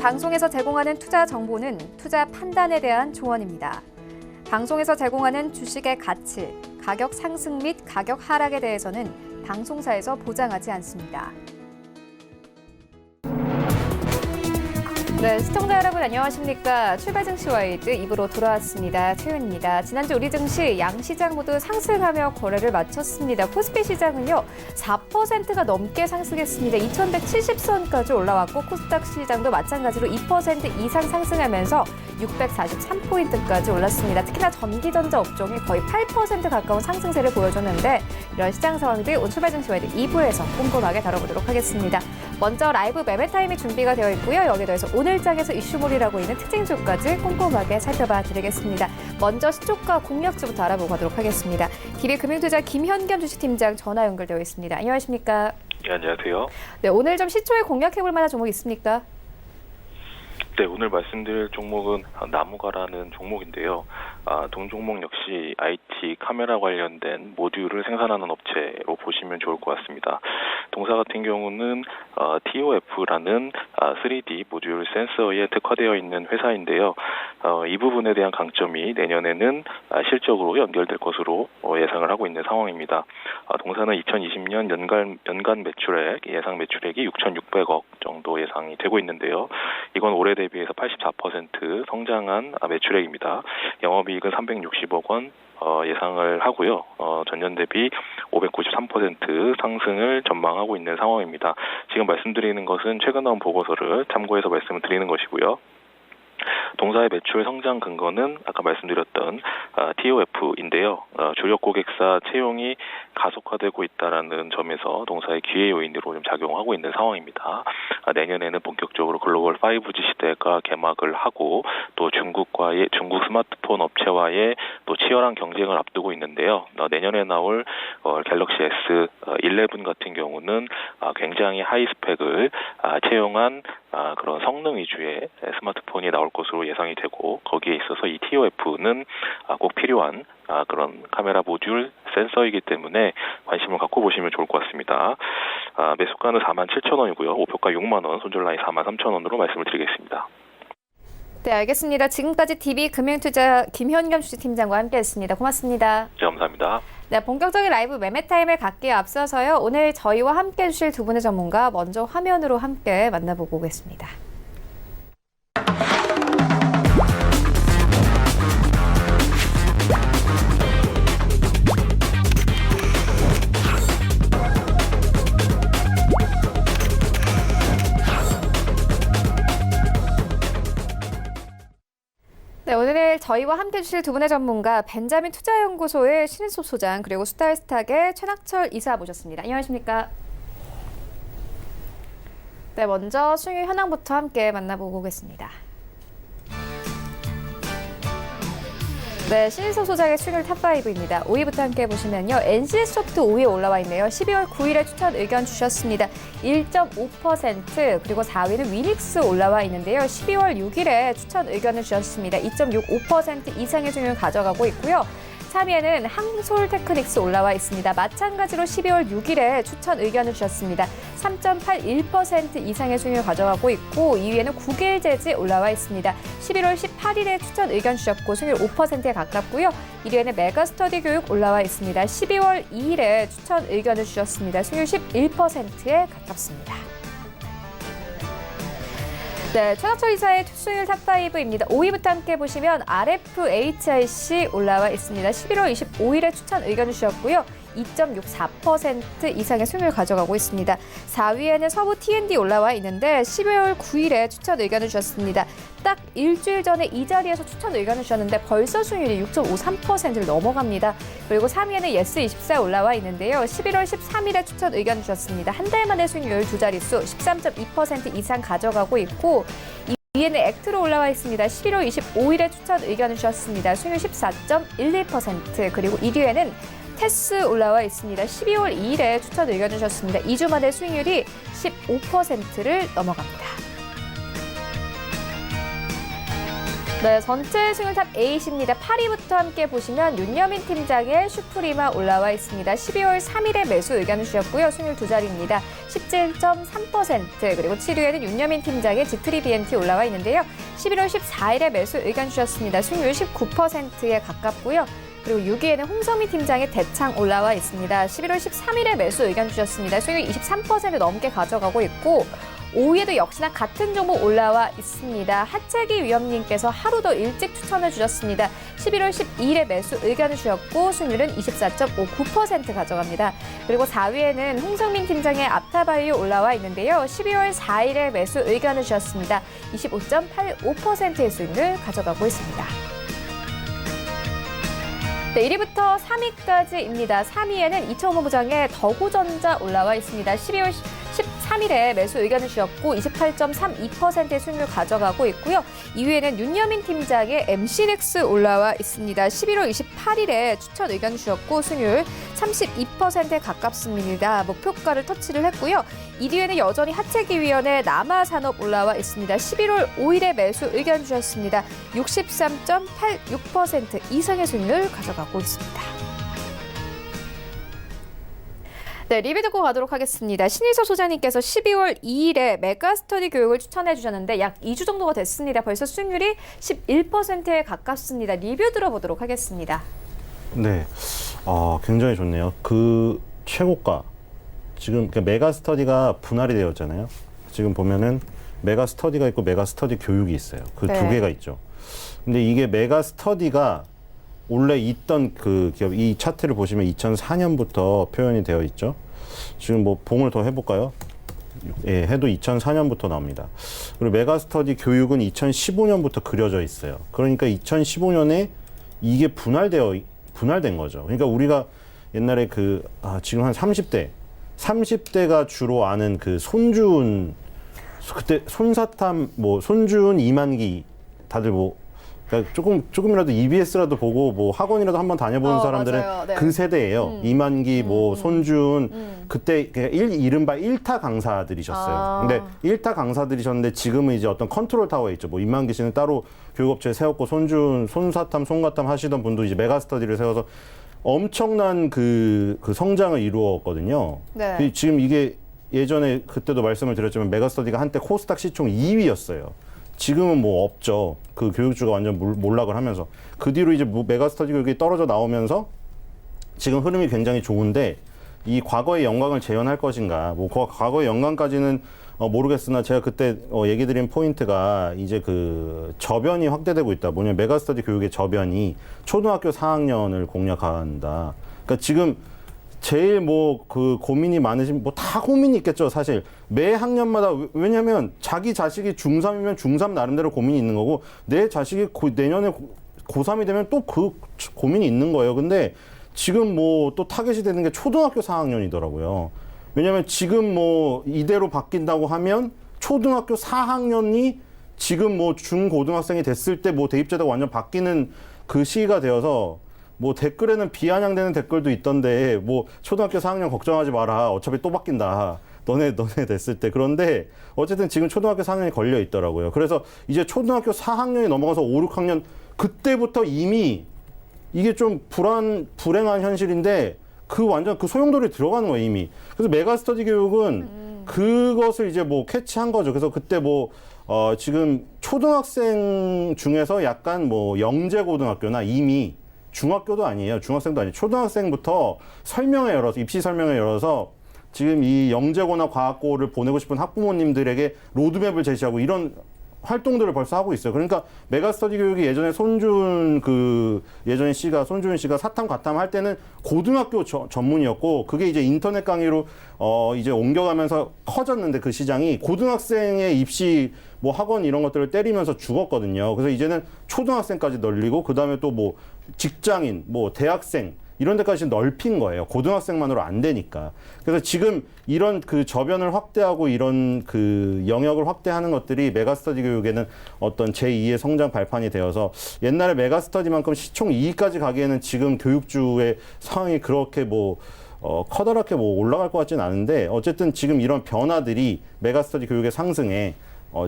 방송에서 제공하는 투자 정보는 투자 판단에 대한 조언입니다. 방송에서 제공하는 주식의 가치, 가격 상승 및 가격 하락에 대해서는 방송사에서 보장하지 않습니다. 네, 시청자 여러분 안녕하십니까? 출발 증시 와이드 2부로 돌아왔습니다. 최윤입니다. 지난주 우리 증시 양시장 모두 상승하며 거래를 마쳤습니다. 코스피 시장은요 4%가 넘게 상승했습니다. 2170선까지 올라왔고 코스닥 시장도 마찬가지로 2% 이상 상승하면서 643포인트까지 올랐습니다. 특히나 전기전자 업종이 거의 8% 가까운 상승세를 보여줬는데 이런 시장 상황들 오늘 출발 증시 와이드 2부에서 꼼꼼하게 다뤄보도록 하겠습니다. 먼저 라이브 매매 타임이 준비가 되어 있고요. 여기에 더해서 오늘장에서 이슈몰이라고 있는 특징주까지 꼼꼼하게 살펴봐 드리겠습니다. 먼저 시초가 공략주부터 알아보고 가도록 하겠습니다. DB금융투자 김현겸 주식팀장 전화 연결되어 있습니다. 안녕하십니까? 네, 안녕하세요. 네, 오늘 좀 시초에 공략해볼 만한 종목 있습니까? 네, 오늘 말씀드릴 종목은 나무가라는 종목인데요. 동 종목 역시 IT 카메라 관련된 모듈을 생산하는 업체로 보시면 좋을 것 같습니다. 동사 같은 경우는 TOF라는 3D 모듈 센서에 특화되어 있는 회사인데요. 이 부분에 대한 강점이 내년에는 실적으로 연결될 것으로 예상을 하고 있는 상황입니다. 동사는 2020년 연간 매출액, 예상 매출액이 6,600억 정도 예상이 되고 있는데요. 이건 올해 대비해서 84% 성장한 매출액입니다. 영업이익은 360억 원 예상을 하고요. 전년 대비 593% 상승을 전망하고 있는 상황입니다. 지금 말씀드리는 것은 최근 나온 보고서를 참고해서 말씀을 드리는 것이고요. 동사의 매출 성장 근거는 아까 말씀드렸던 TOF인데요. 주력 고객사 채용이 가속화되고 있다는 점에서 동사의 기회 요인으로 좀 작용하고 있는 상황입니다. 내년에는 본격적으로 글로벌 5G 시대가 개막을 하고 또 중국 스마트폰 업체와의 또 치열한 경쟁을 앞두고 있는데요. 내년에 나올 갤럭시 S11 같은 경우는 굉장히 하이 스펙을 채용한 그런 성능 위주의 스마트폰이 나올 것으로 예상이 되고 거기에 있어서 이 TOF는 꼭 필요한 그런 카메라 모듈 센서이기 때문에 관심을 갖고 보시면 좋을 것 같습니다. 매수가는 47,000원이고요. 목표가 6만 원, 손절라인 43,000원으로 말씀을 드리겠습니다. 네, 알겠습니다. 지금까지 DB금융투자 김현겸 주식팀장과 함께했습니다. 고맙습니다. 네, 감사합니다. 네, 본격적인 라이브 매매 타임을 갖기에 앞서서요. 오늘 저희와 함께 해주실 두 분의 전문가 먼저 화면으로 함께 만나보고 오겠습니다. 네, 오늘 저희와 함께 해주실 두 분의 전문가 벤자민 투자연구소의 신인섭 소장 그리고 수달스탁의 최낙철 이사 모셨습니다. 안녕하십니까? 네, 먼저 수익 현황부터 함께 만나보고 오겠습니다. 네, 신인섭 소장의 수익률 탑5입니다. 5위부터 함께 보시면요. NC소프트 5위에 올라와 있네요. 12월 9일에 추천 의견 주셨습니다. 1.5% 그리고 4위는 위닉스 올라와 있는데요. 12월 6일에 추천 의견을 주셨습니다. 2.65% 이상의 수익률을 가져가고 있고요. 3위에는 항솔테크닉스 올라와 있습니다. 마찬가지로 12월 6일에 추천 의견을 주셨습니다. 3.81% 이상의 수익률을 가져가고 있고 2위에는 구길재지 올라와 있습니다. 11월 18일에 추천 의견 주셨고 수익률 5%에 가깝고요. 1위에는 메가스터디 교육 올라와 있습니다. 12월 2일에 추천 의견을 주셨습니다. 수익률 11%에 가깝습니다. 네, 최낙철 이사의 수익률 탑5입니다. 5위부터 함께 보시면 RFHIC 올라와 있습니다. 11월 25일에 추천 의견을 주셨고요. 2.64% 이상의 수익률을 가져가고 있습니다. 4위에는 서부 T&D 올라와 있는데 12월 9일에 추천 의견을 주셨습니다. 딱 일주일 전에 이 자리에서 추천 의견을 주셨는데 벌써 수익률이 6.53%를 넘어갑니다. 그리고 3위에는 예스24 올라와 있는데요. 11월 13일에 추천 의견을 주셨습니다. 한 달 만에 수익률 두 자릿수 13.2% 이상 가져가고 있고 2위에는 액트로 올라와 있습니다. 11월 25일에 추천 의견을 주셨습니다. 수익률 14.12% 그리고 1위에는 테스 올라와 있습니다. 12월 2일에 추천 의견을 주셨습니다. 2주 만에 수익률이 15%를 넘어갑니다. 네, 전체 수요일탑 8입니다. 8위부터 함께 보시면 윤여민 팀장의 슈프리마 올라와 있습니다. 12월 3일에 매수 의견을 주셨고요. 수요일 두 자리입니다. 17.3%. 그리고 7위에는 윤여민 팀장의 지트리 BNT 올라와 있는데요. 11월 14일에 매수 의견 주셨습니다. 수요일 19%에 가깝고요. 그리고 6위에는 홍성미 팀장의 대창 올라와 있습니다. 11월 13일에 매수 의견 주셨습니다. 수요일 23% 넘게 가져가고 있고 5위에도 역시나 같은 종목 올라와 있습니다. 하채기 위원님께서 하루 더 일찍 추천해 주셨습니다. 11월 12일에 매수 의견을 주셨고 수익률은 24.59% 가져갑니다. 그리고 4위에는 홍성민 팀장의 앞타바이오 올라와 있는데요. 12월 4일에 매수 의견을 주셨습니다. 25.85%의 수익률 가져가고 있습니다. 네, 1위부터 3위까지입니다. 3위에는 이청호 부장의 더구전자 올라와 있습니다. 12월 13일에 매수 의견을 주셨고 28.32%의 수익률 가져가고 있고요. 2위에는 윤여민 팀장의 MC넥스 올라와 있습니다. 11월 28일에 추천 의견을 주셨고 수익률 32%에 가깝습니다. 목표가를 터치를 했고요. 1위에는 여전히 하채기위원회 남아산업 올라와 있습니다. 11월 5일에 매수 의견 주셨습니다. 63.86% 이상의 수익률 가져가고 있습니다. 네, 리뷰 듣고 가도록 하겠습니다. 신희서 소장님께서 12월 2일에 메가스터디 교육을 추천해 주셨는데 약 2주 정도가 됐습니다. 벌써 수익률이 11%에 가깝습니다. 리뷰 들어보도록 하겠습니다. 네, 굉장히 좋네요. 그 최고가, 지금 메가스터디가 분할이 되었잖아요. 지금 보면은 메가스터디가 있고 메가스터디 교육이 있어요. 그 두 개가 있죠. 근데 이게 메가스터디가 원래 있던 그 기업, 이 차트를 보시면 2004년부터 표현이 되어 있죠. 지금 뭐 봉을 더 해볼까요? 예, 해도 2004년부터 나옵니다. 그리고 메가스터디 교육은 2015년부터 그려져 있어요. 그러니까 2015년에 이게 분할된 거죠. 그러니까 우리가 옛날에 지금 한 30대가 주로 아는 그 손주은, 그때 손사탐, 손주은 이만기, 다들 그러니까 조금이라도 EBS라도 보고 학원이라도 한번 다녀보는 사람들은 네. 그 세대예요. 이만기, 손준, 그때 이른바 1타 강사들이셨어요. 근데 1타 강사들이셨는데 지금은 이제 어떤 컨트롤 타워에 있죠. 이만기 씨는 따로 교육업체 세웠고 손사탐, 송가탐 하시던 분도 이제 메가스터디를 세워서 엄청난 그 성장을 이루었거든요. 네. 지금 이게 예전에 그때도 말씀을 드렸지만 메가스터디가 한때 코스닥 시총 2위였어요. 지금은 없죠. 그 교육주가 완전 몰락을 하면서. 그 뒤로 이제 메가스터디 교육이 떨어져 나오면서 지금 흐름이 굉장히 좋은데 이 과거의 영광을 재현할 것인가. 과거의 영광까지는 모르겠으나 제가 그때 얘기 드린 포인트가 이제 그 저변이 확대되고 있다. 뭐냐면 메가스터디 교육의 저변이 초등학교 4학년을 공략한다. 그러니까 지금 제일 그 고민이 많으신 다 고민이 있겠죠. 사실 매 학년마다. 왜냐면 자기 자식이 중3이면 중3 나름대로 고민이 있는 거고 내 자식이 내년에 고3이 되면 또 그 고민이 있는 거예요. 근데 지금 또 타겟이 되는 게 초등학교 4학년이더라고요. 왜냐면 지금 이대로 바뀐다고 하면 초등학교 4학년이 지금 중고등학생이 됐을 때 대입제도가 완전 바뀌는 그 시기가 되어서 댓글에는 비아냥되는 댓글도 있던데 초등학교 4학년 걱정하지 마라. 어차피 또 바뀐다. 너네 됐을 때. 그런데 어쨌든 지금 초등학교 4학년이 걸려 있더라고요. 그래서 이제 초등학교 4학년이 넘어가서 5, 6학년 그때부터 이미 이게 좀 불행한 현실인데 완전 그 소용돌이 들어가는 거예요, 이미. 그래서 메가스터디 교육은 그것을 이제 캐치한 거죠. 그래서 그때 지금 초등학생 중에서 약간 영재고등학교나 이미 중학교도 아니에요. 중학생도 아니에요. 초등학생부터 입시 설명회 열어서 지금 이 영재고나 과학고를 보내고 싶은 학부모님들에게 로드맵을 제시하고 이런 활동들을 벌써 하고 있어요. 그러니까 메가스터디 교육이 예전에 손주은 씨가 사탐, 과탐 할 때는 고등학교 전문이었고 그게 이제 인터넷 강의로 이제 옮겨가면서 커졌는데 그 시장이 고등학생의 입시 학원 이런 것들을 때리면서 죽었거든요. 그래서 이제는 초등학생까지 널리고 그다음에 또 직장인, 대학생 이런 데까지 넓힌 거예요. 고등학생만으로 안 되니까. 그래서 지금 이런 그 저변을 확대하고 이런 그 영역을 확대하는 것들이 메가스터디 교육에는 어떤 제2의 성장 발판이 되어서 옛날에 메가스터디만큼 시총 2위까지 가기에는 지금 교육주의 상황이 그렇게 커다랗게 올라갈 것 같지는 않은데 어쨌든 지금 이런 변화들이 메가스터디 교육의 상승에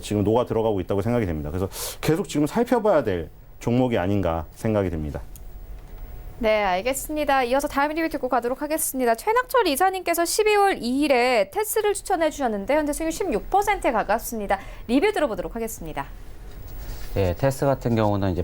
지금 녹아 들어가고 있다고 생각이 됩니다. 그래서 계속 지금 살펴봐야 될 종목이 아닌가 생각이 듭니다. 네, 알겠습니다. 이어서 다음 리뷰 듣고 가도록 하겠습니다. 최낙철 이사님께서 12월 2일에 테스를 추천해 주셨는데 현재 수익 16%에 가깝습니다. 리뷰 들어보도록 하겠습니다. 예, 테스 같은 경우는 이제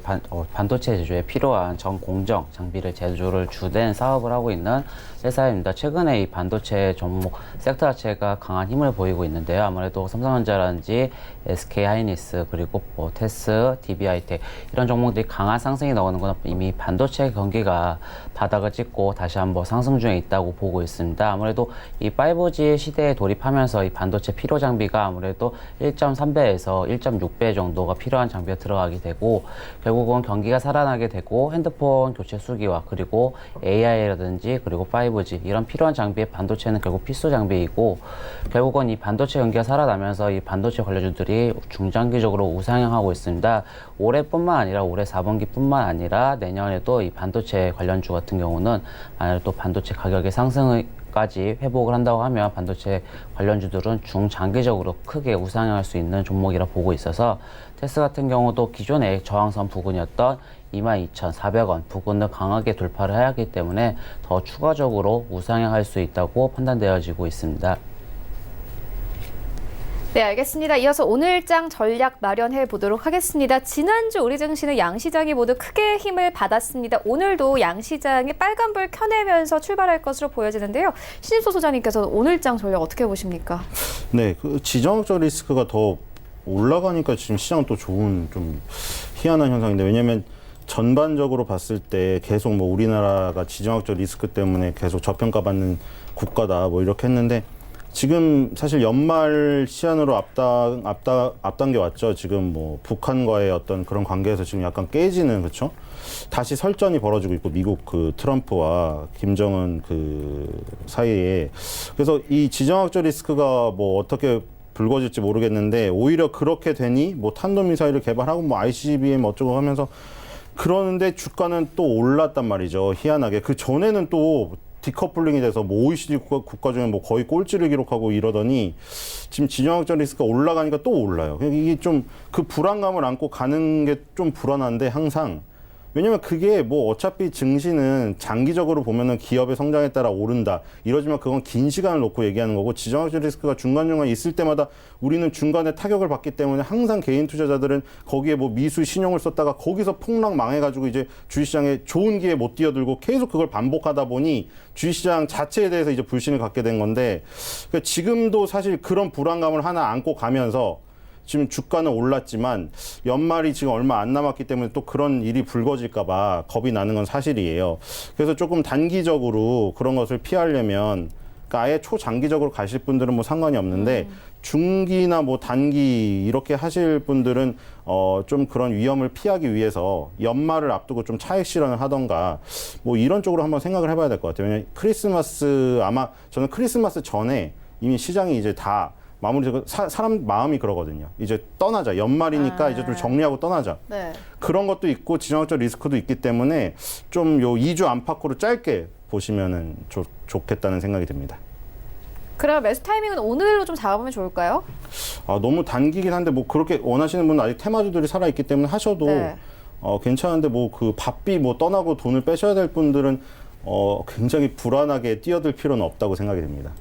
반도체 제조에 필요한 전 공정 장비를 제조를 주된 사업을 하고 있는 회사입니다. 최근에 이 반도체 종목 섹터 자체가 강한 힘을 보이고 있는데요. 아무래도 삼성전자라든지 SK 하이닉스 그리고 뭐 테스, DB하이텍 이런 종목들이 강한 상승이 나오는 건 이미 반도체 경기가 바닥을 찍고 다시 한번 상승 중에 있다고 보고 있습니다. 아무래도 이 5G 시대에 돌입하면서 이 반도체 필요 장비가 아무래도 1.3배에서 1.6배 정도가 필요한 장비가 들어가게 되고 결국은 경기가 살아나게 되고 핸드폰 교체 수기와 그리고 AI라든지 그리고 5G 이런 필요한 장비의 반도체는 결국 필수 장비이고 결국은 이 반도체 경기가 살아나면서 이 반도체 관련주들이 중장기적으로 우상향하고 있습니다. 올해뿐만 아니라 올해 4분기뿐만 아니라 내년에도 이 반도체 관련주 같은 경우는 만약 또 반도체 가격의 상승을 까지 회복을 한다고 하면 반도체 관련주들은 중장기적으로 크게 우상향할 수 있는 종목이라 보고 있어서 테스 같은 경우도 기존의 저항선 부근이었던 22,400원 부근을 강하게 돌파를 해야 하기 때문에 더 추가적으로 우상향할 수 있다고 판단되어지고 있습니다. 네, 알겠습니다. 이어서 오늘장 전략 마련해 보도록 하겠습니다. 지난주 우리 증시는 양시장이 모두 크게 힘을 받았습니다. 오늘도 양시장이 빨간불 켜내면서 출발할 것으로 보여지는데요. 신입소 소장님께서 오늘장 전략 어떻게 보십니까? 네, 그 지정학적 리스크가 더 올라가니까 지금 시장은 또 좋은 좀 희한한 현상인데 왜냐하면 전반적으로 봤을 때 계속 뭐 우리나라가 지정학적 리스크 때문에 계속 저평가받는 국가다 뭐 이렇게 했는데 지금 사실 연말 시한으로 앞당겨 왔죠. 지금 뭐 북한과의 어떤 그런 관계에서 지금 약간 깨지는 그렇죠. 다시 설전이 벌어지고 있고 미국 그 트럼프와 김정은 그 사이에 그래서 이 지정학적 리스크가 뭐 어떻게 불거질지 모르겠는데 오히려 그렇게 되니 뭐 탄도미사일을 개발하고 뭐 ICBM 어쩌고 하면서 그러는데 주가는 또 올랐단 말이죠. 희한하게 그 전에는 또 디커플링이 돼서 뭐 OECD 국가 중에 뭐 거의 꼴찌를 기록하고 이러더니 지금 지정학적 리스크가 올라가니까 또 올라요. 이게 좀 그 불안감을 안고 가는 게 좀 불안한데 항상 왜냐면 그게 뭐 어차피 증시는 장기적으로 보면은 기업의 성장에 따라 오른다. 이러지만 그건 긴 시간을 놓고 얘기하는 거고 지정학적 리스크가 중간중간 있을 때마다 우리는 중간에 타격을 받기 때문에 항상 개인 투자자들은 거기에 뭐 미수 신용을 썼다가 거기서 폭락 망해가지고 이제 주식시장에 좋은 기회 못 뛰어들고 계속 그걸 반복하다 보니 주식시장 자체에 대해서 이제 불신을 갖게 된 건데 그러니까 지금도 사실 그런 불안감을 하나 안고 가면서 지금 주가는 올랐지만 연말이 지금 얼마 안 남았기 때문에 또 그런 일이 불거질까 봐 겁이 나는 건 사실이에요. 그래서 조금 단기적으로 그런 것을 피하려면 그러니까 아예 초장기적으로 가실 분들은 뭐 상관이 없는데 중기나 뭐 단기 이렇게 하실 분들은 좀 그런 위험을 피하기 위해서 연말을 앞두고 좀 차익 실현을 하던가 뭐 이런 쪽으로 한번 생각을 해봐야 될 것 같아요. 왜냐면 크리스마스 아마 저는 크리스마스 전에 이미 시장이 이제 다 마무리되고 사람 마음이 그러거든요. 이제 떠나자. 연말이니까 이제 좀 정리하고 떠나자. 네. 그런 것도 있고 지정학적 리스크도 있기 때문에 좀 요 2주 안팎으로 짧게 보시면은 좋겠다는 생각이 듭니다. 그럼 매수 타이밍은 오늘로 좀 잡아보면 좋을까요? 아, 너무 단기긴 한데 뭐 그렇게 원하시는 분은 아직 테마주들이 살아있기 때문에 하셔도 네. 괜찮은데 뭐 그 바삐 뭐 떠나고 돈을 빼셔야 될 분들은 굉장히 불안하게 뛰어들 필요는 없다고 생각이 됩니다.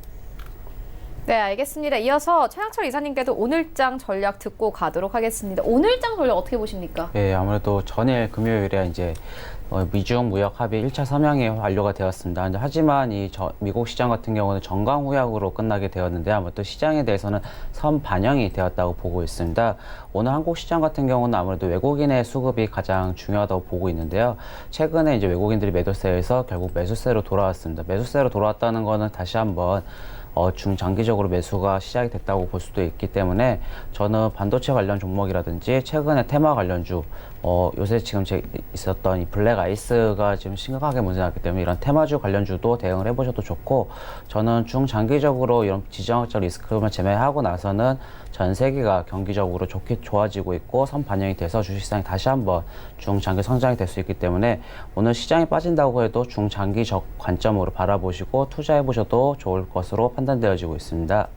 네, 알겠습니다. 이어서 최낙철 이사님께도 오늘장 전략 듣고 가도록 하겠습니다. 오늘장 전략 어떻게 보십니까? 예, 아무래도 전일 금요일에 이제 미중 무역 합의 1차 서명이 완료가 되었습니다. 하지만 미국 시장 같은 경우는 정강 후약으로 끝나게 되었는데 아무래도 시장에 대해서는 선 반영이 되었다고 보고 있습니다. 오늘 한국 시장 같은 경우는 아무래도 외국인의 수급이 가장 중요하다고 보고 있는데요. 최근에 이제 외국인들이 매도세에서 결국 매수세로 돌아왔습니다. 매수세로 돌아왔다는 거는 다시 한번 중장기적으로 매수가 시작이 됐다고 볼 수도 있기 때문에 저는 반도체 관련 종목이라든지 최근에 테마 관련주 요새 지금 있었던 이 블랙 아이스가 지금 심각하게 문제났기 때문에 이런 테마주 관련주도 대응을 해보셔도 좋고 저는 중장기적으로 이런 지정학적 리스크만 제외하고 나서는 전 세계가 경기적으로 좋게 좋아지고 있고 선 반영이 돼서 주식시장이 다시 한번 중장기 성장이 될 수 있기 때문에 오늘 시장이 빠진다고 해도 중장기적 관점으로 바라보시고 투자해보셔도 좋을 것으로 판단되어지고 있습니다.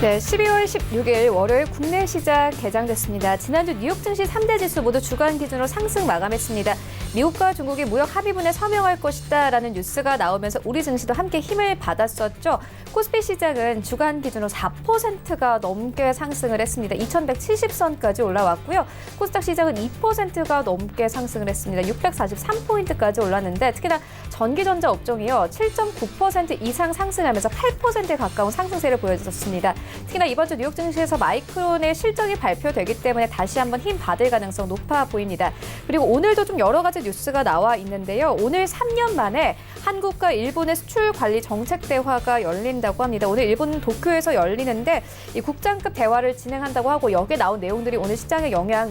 네, 12월 16일 월요일 국내 시장 개장됐습니다. 지난주 뉴욕 증시 3대 지수 모두 주간 기준으로 상승 마감했습니다. 미국과 중국이 무역 합의문에 서명할 것이다라는 뉴스가 나오면서 우리 증시도 함께 힘을 받았었죠. 코스피 시장은 주간 기준으로 4%가 넘게 상승을 했습니다. 2170선까지 올라왔고요. 코스닥 시장은 2%가 넘게 상승을 했습니다. 643포인트까지 올랐는데 특히나 전기전자 업종이요. 7.9% 이상 상승하면서 8%에 가까운 상승세를 보여줬습니다. 특히나 이번 주 뉴욕 증시에서 마이크론의 실적이 발표되기 때문에 다시 한번 힘 받을 가능성 높아 보입니다. 그리고 오늘도 좀 여러 가지 뉴스가 나와 있는데요. 오늘 3년 만에 한국과 일본의 수출 관리 정책 대화가 열린다고 합니다. 오늘 일본 도쿄에서 열리는데 이 국장급 대화를 진행한다고 하고 여기에 나온 내용들이 오늘 시장에 영향을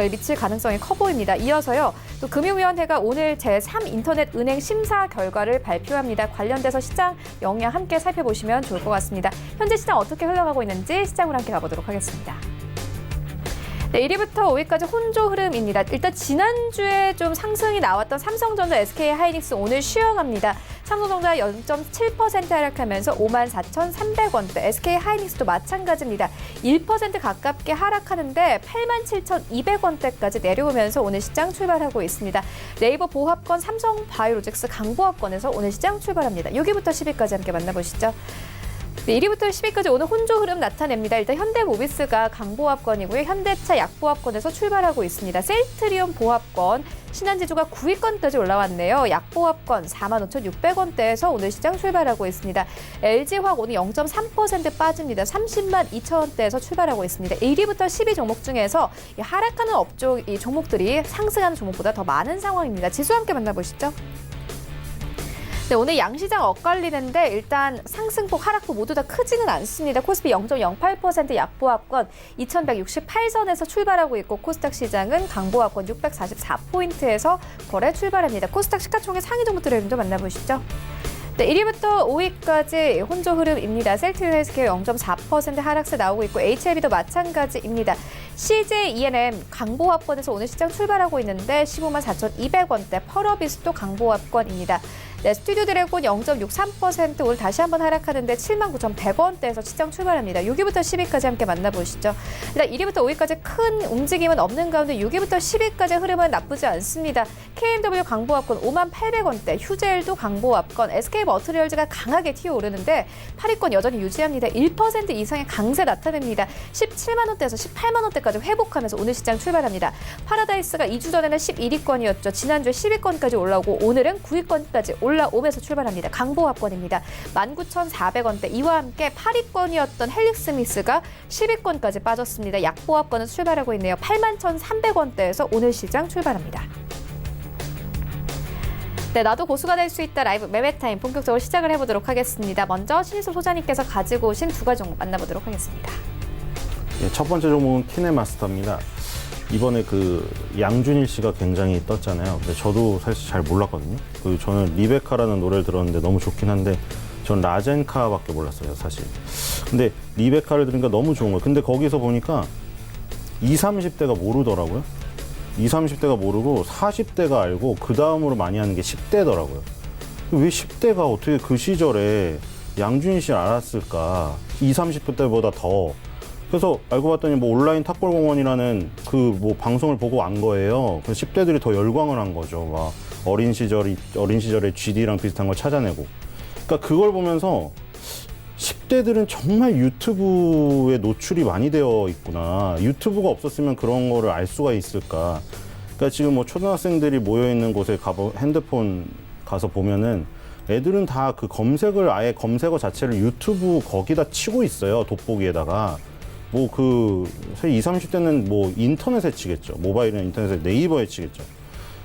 미칠 가능성이 커 보입니다. 이어서요. 또 금융위원회가 오늘 제3 인터넷 은행 심사 결과를 발표합니다. 관련돼서 시장 영향 함께 살펴보시면 좋을 것 같습니다. 현재 시장 어떻게 흘러가고 있는지 시장으로 함께 가보도록 하겠습니다. 네, 1위부터 5위까지 혼조 흐름입니다. 일단 지난주에 좀 상승이 나왔던 삼성전자, SK하이닉스 오늘 쉬어갑니다. 삼성전자 0.7% 하락하면서 54,300원대, SK하이닉스도 마찬가지입니다. 1% 가깝게 하락하는데 87,200원대까지 내려오면서 오늘 시장 출발하고 있습니다. 네이버 보합권, 삼성바이오로직스 강보합권에서 오늘 시장 출발합니다. 6위부터 10위까지 함께 만나보시죠. 네, 1위부터 10위까지 오늘 혼조 흐름 나타냅니다. 일단 현대모비스가 강보합권이고요. 현대차 약보합권에서 출발하고 있습니다. 셀트리온 보합권, 신한지주가 9위권까지 올라왔네요. 약보합권 45,600원대에서 오늘 시장 출발하고 있습니다. LG화학 오늘 0.3% 빠집니다. 30만 2천원대에서 출발하고 있습니다. 1위부터 10위 종목 중에서 하락하는 업종, 이 종목들이 상승하는 종목보다 더 많은 상황입니다. 지수 함께 만나보시죠. 네, 오늘 양시장 엇갈리는데 일단 상승폭, 하락폭 모두 다 크지는 않습니다. 코스피 0.08% 약보합권 2168선에서 출발하고 있고 코스닥 시장은 강보합권 644포인트에서 거래 출발합니다. 코스닥 시가총액 상위 종목들 흐름도 만나보시죠. 네, 1위부터 5위까지 혼조 흐름입니다. 셀트리온 헬스케어 0.4% 하락세 나오고 있고 HLB도 마찬가지입니다. CJ ENM 강보합권에서 오늘 시장 출발하고 있는데 154,200원대, 펄어비스도 강보합권입니다. 네, 스튜디오 드래곤 0.63% 오늘 다시 한번 하락하는데 79,100원대에서 시장 출발합니다. 6위부터 10위까지 함께 만나보시죠. 일단 1위부터 5위까지 큰 움직임은 없는 가운데 6위부터 10위까지 흐름은 나쁘지 않습니다. KMW 강보합권 58,800원대, 휴젤도 강보합권, SK머트리얼즈가 강하게 튀어오르는데 8위권 여전히 유지합니다. 1% 이상의 강세 나타냅니다. 17만 원대에서 18만 원대까지 회복하면서 오늘 시장 출발합니다. 파라다이스가 2주 전에는 11위권이었죠. 지난주에 10위권까지 올라오고 오늘은 9위권까지 올라오면서 출발합니다. 강보합권입니다. 19,400원대, 이와 함께 8위권이었던 헬릭스미스가 10위권까지 빠졌습니다. 약보합권은 출발하고 있네요. 81,300원대에서 오늘 시장 출발합니다. 네, 나도 고수가 될 수 있다 라이브 매매타임 본격적으로 시작을 해보도록 하겠습니다. 먼저 신희수 소장님께서 가지고 오신 두 가지 종목 만나보도록 하겠습니다. 예, 첫 번째 종목은 키네마스터입니다. 이번에 그 양준일 씨가 굉장히 떴잖아요. 근데 저도 사실 잘 몰랐거든요. 저는 리베카라는 노래를 들었는데 너무 좋긴 한데 전 라젠카밖에 몰랐어요, 사실. 근데 리베카를 들으니까 너무 좋은 거예요. 근데 거기서 보니까 20, 30대가 모르더라고요. 20, 30대가 모르고 40대가 알고 그 다음으로 많이 하는 게 10대더라고요. 왜 10대가 어떻게 그 시절에 양준일 씨를 알았을까? 20, 30대보다 더. 그래서 알고 봤더니 뭐 온라인 탁골공원이라는 그 뭐 방송을 보고 안 거예요. 그래서 10대들이 더 열광을 한 거죠. 막 어린 시절의 GD랑 비슷한 걸 찾아내고. 그러니까 그걸 보면서 10대들은 정말 유튜브에 노출이 많이 되어 있구나. 유튜브가 없었으면 그런 거를 알 수가 있을까. 그러니까 지금 뭐 초등학생들이 모여 있는 곳에 핸드폰 가서 보면은 애들은 다 그 검색을 아예 검색어 자체를 유튜브 거기다 치고 있어요. 돋보기에다가. 뭐 그 20, 30대는 뭐 인터넷에 치겠죠. 모바일이나 인터넷에 네이버에 치겠죠.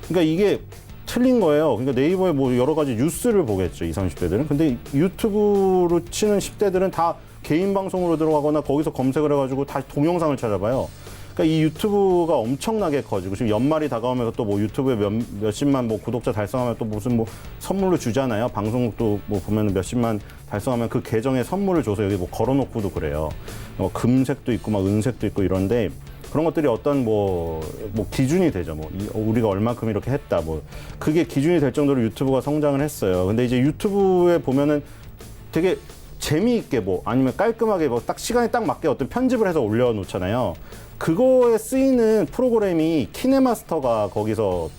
그러니까 이게 틀린 거예요. 그러니까 네이버에 뭐 여러 가지 뉴스를 보겠죠. 20, 30대들은. 근데 유튜브로 치는 10대들은 다 개인 방송으로 들어가거나 거기서 검색을 해가지고 다시 동영상을 찾아봐요. 그러니까 이 유튜브가 엄청나게 커지고 지금 연말이 다가오면서 또 뭐 유튜브에 몇십만 뭐 구독자 달성하면 또 무슨 뭐 선물로 주잖아요. 방송국도 뭐 보면 몇십만 달성하면 그 계정에 선물을 줘서 여기 뭐 걸어놓고도 그래요. 뭐 금색도 있고 막 은색도 있고 이런데 그런 것들이 어떤 뭐 기준이 되죠. 뭐 우리가 얼마큼 이렇게 했다. 뭐 그게 기준이 될 정도로 유튜브가 성장을 했어요. 근데 이제 유튜브에 보면은 되게 재미있게 뭐 아니면 깔끔하게 뭐 딱 시간에 딱 맞게 어떤 편집을 해서 올려놓잖아요. 그거에 쓰이는 프로그램이 키네마스터가 거기서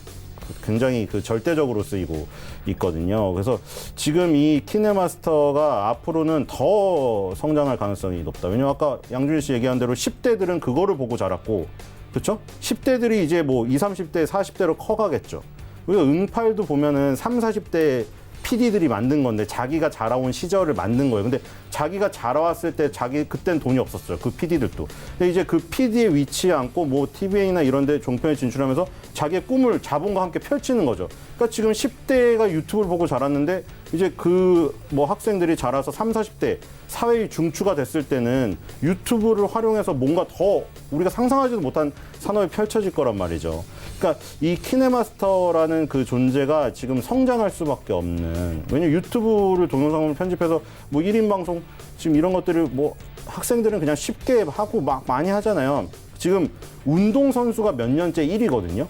굉장히 그 절대적으로 쓰이고 있거든요. 그래서 지금 이 키네마스터가 앞으로는 더 성장할 가능성이 높다. 왜냐면 아까 양준일 씨 얘기한 대로 10대들은 그거를 보고 자랐고, 그렇죠? 10대들이 이제 뭐 20, 30대, 40대로 커가겠죠. 우리가 응팔도 보면은 30, 40대 PD들이 만든 건데 자기가 자라온 시절을 만든 거예요. 근데 자기가 자라왔을 때 그땐 돈이 없었어요. 그 PD들도. 근데 이제 그 PD에 위치해 앉고 뭐 TVA나 이런 데 종편에 진출하면서 자기의 꿈을 자본과 함께 펼치는 거죠. 그러니까 지금 10대가 유튜브를 보고 자랐는데 이제 그 뭐 학생들이 자라서 30, 40대 사회의 중추가 됐을 때는 유튜브를 활용해서 뭔가 더 우리가 상상하지도 못한 산업이 펼쳐질 거란 말이죠. 그러니까 이 키네마스터라는 그 존재가 지금 성장할 수밖에 없는, 왜냐면 유튜브를 동영상으로 편집해서 뭐 1인 방송 지금 이런 것들을 뭐 학생들은 그냥 쉽게 하고 막 많이 하잖아요. 지금 운동선수가 몇 년째 1위거든요.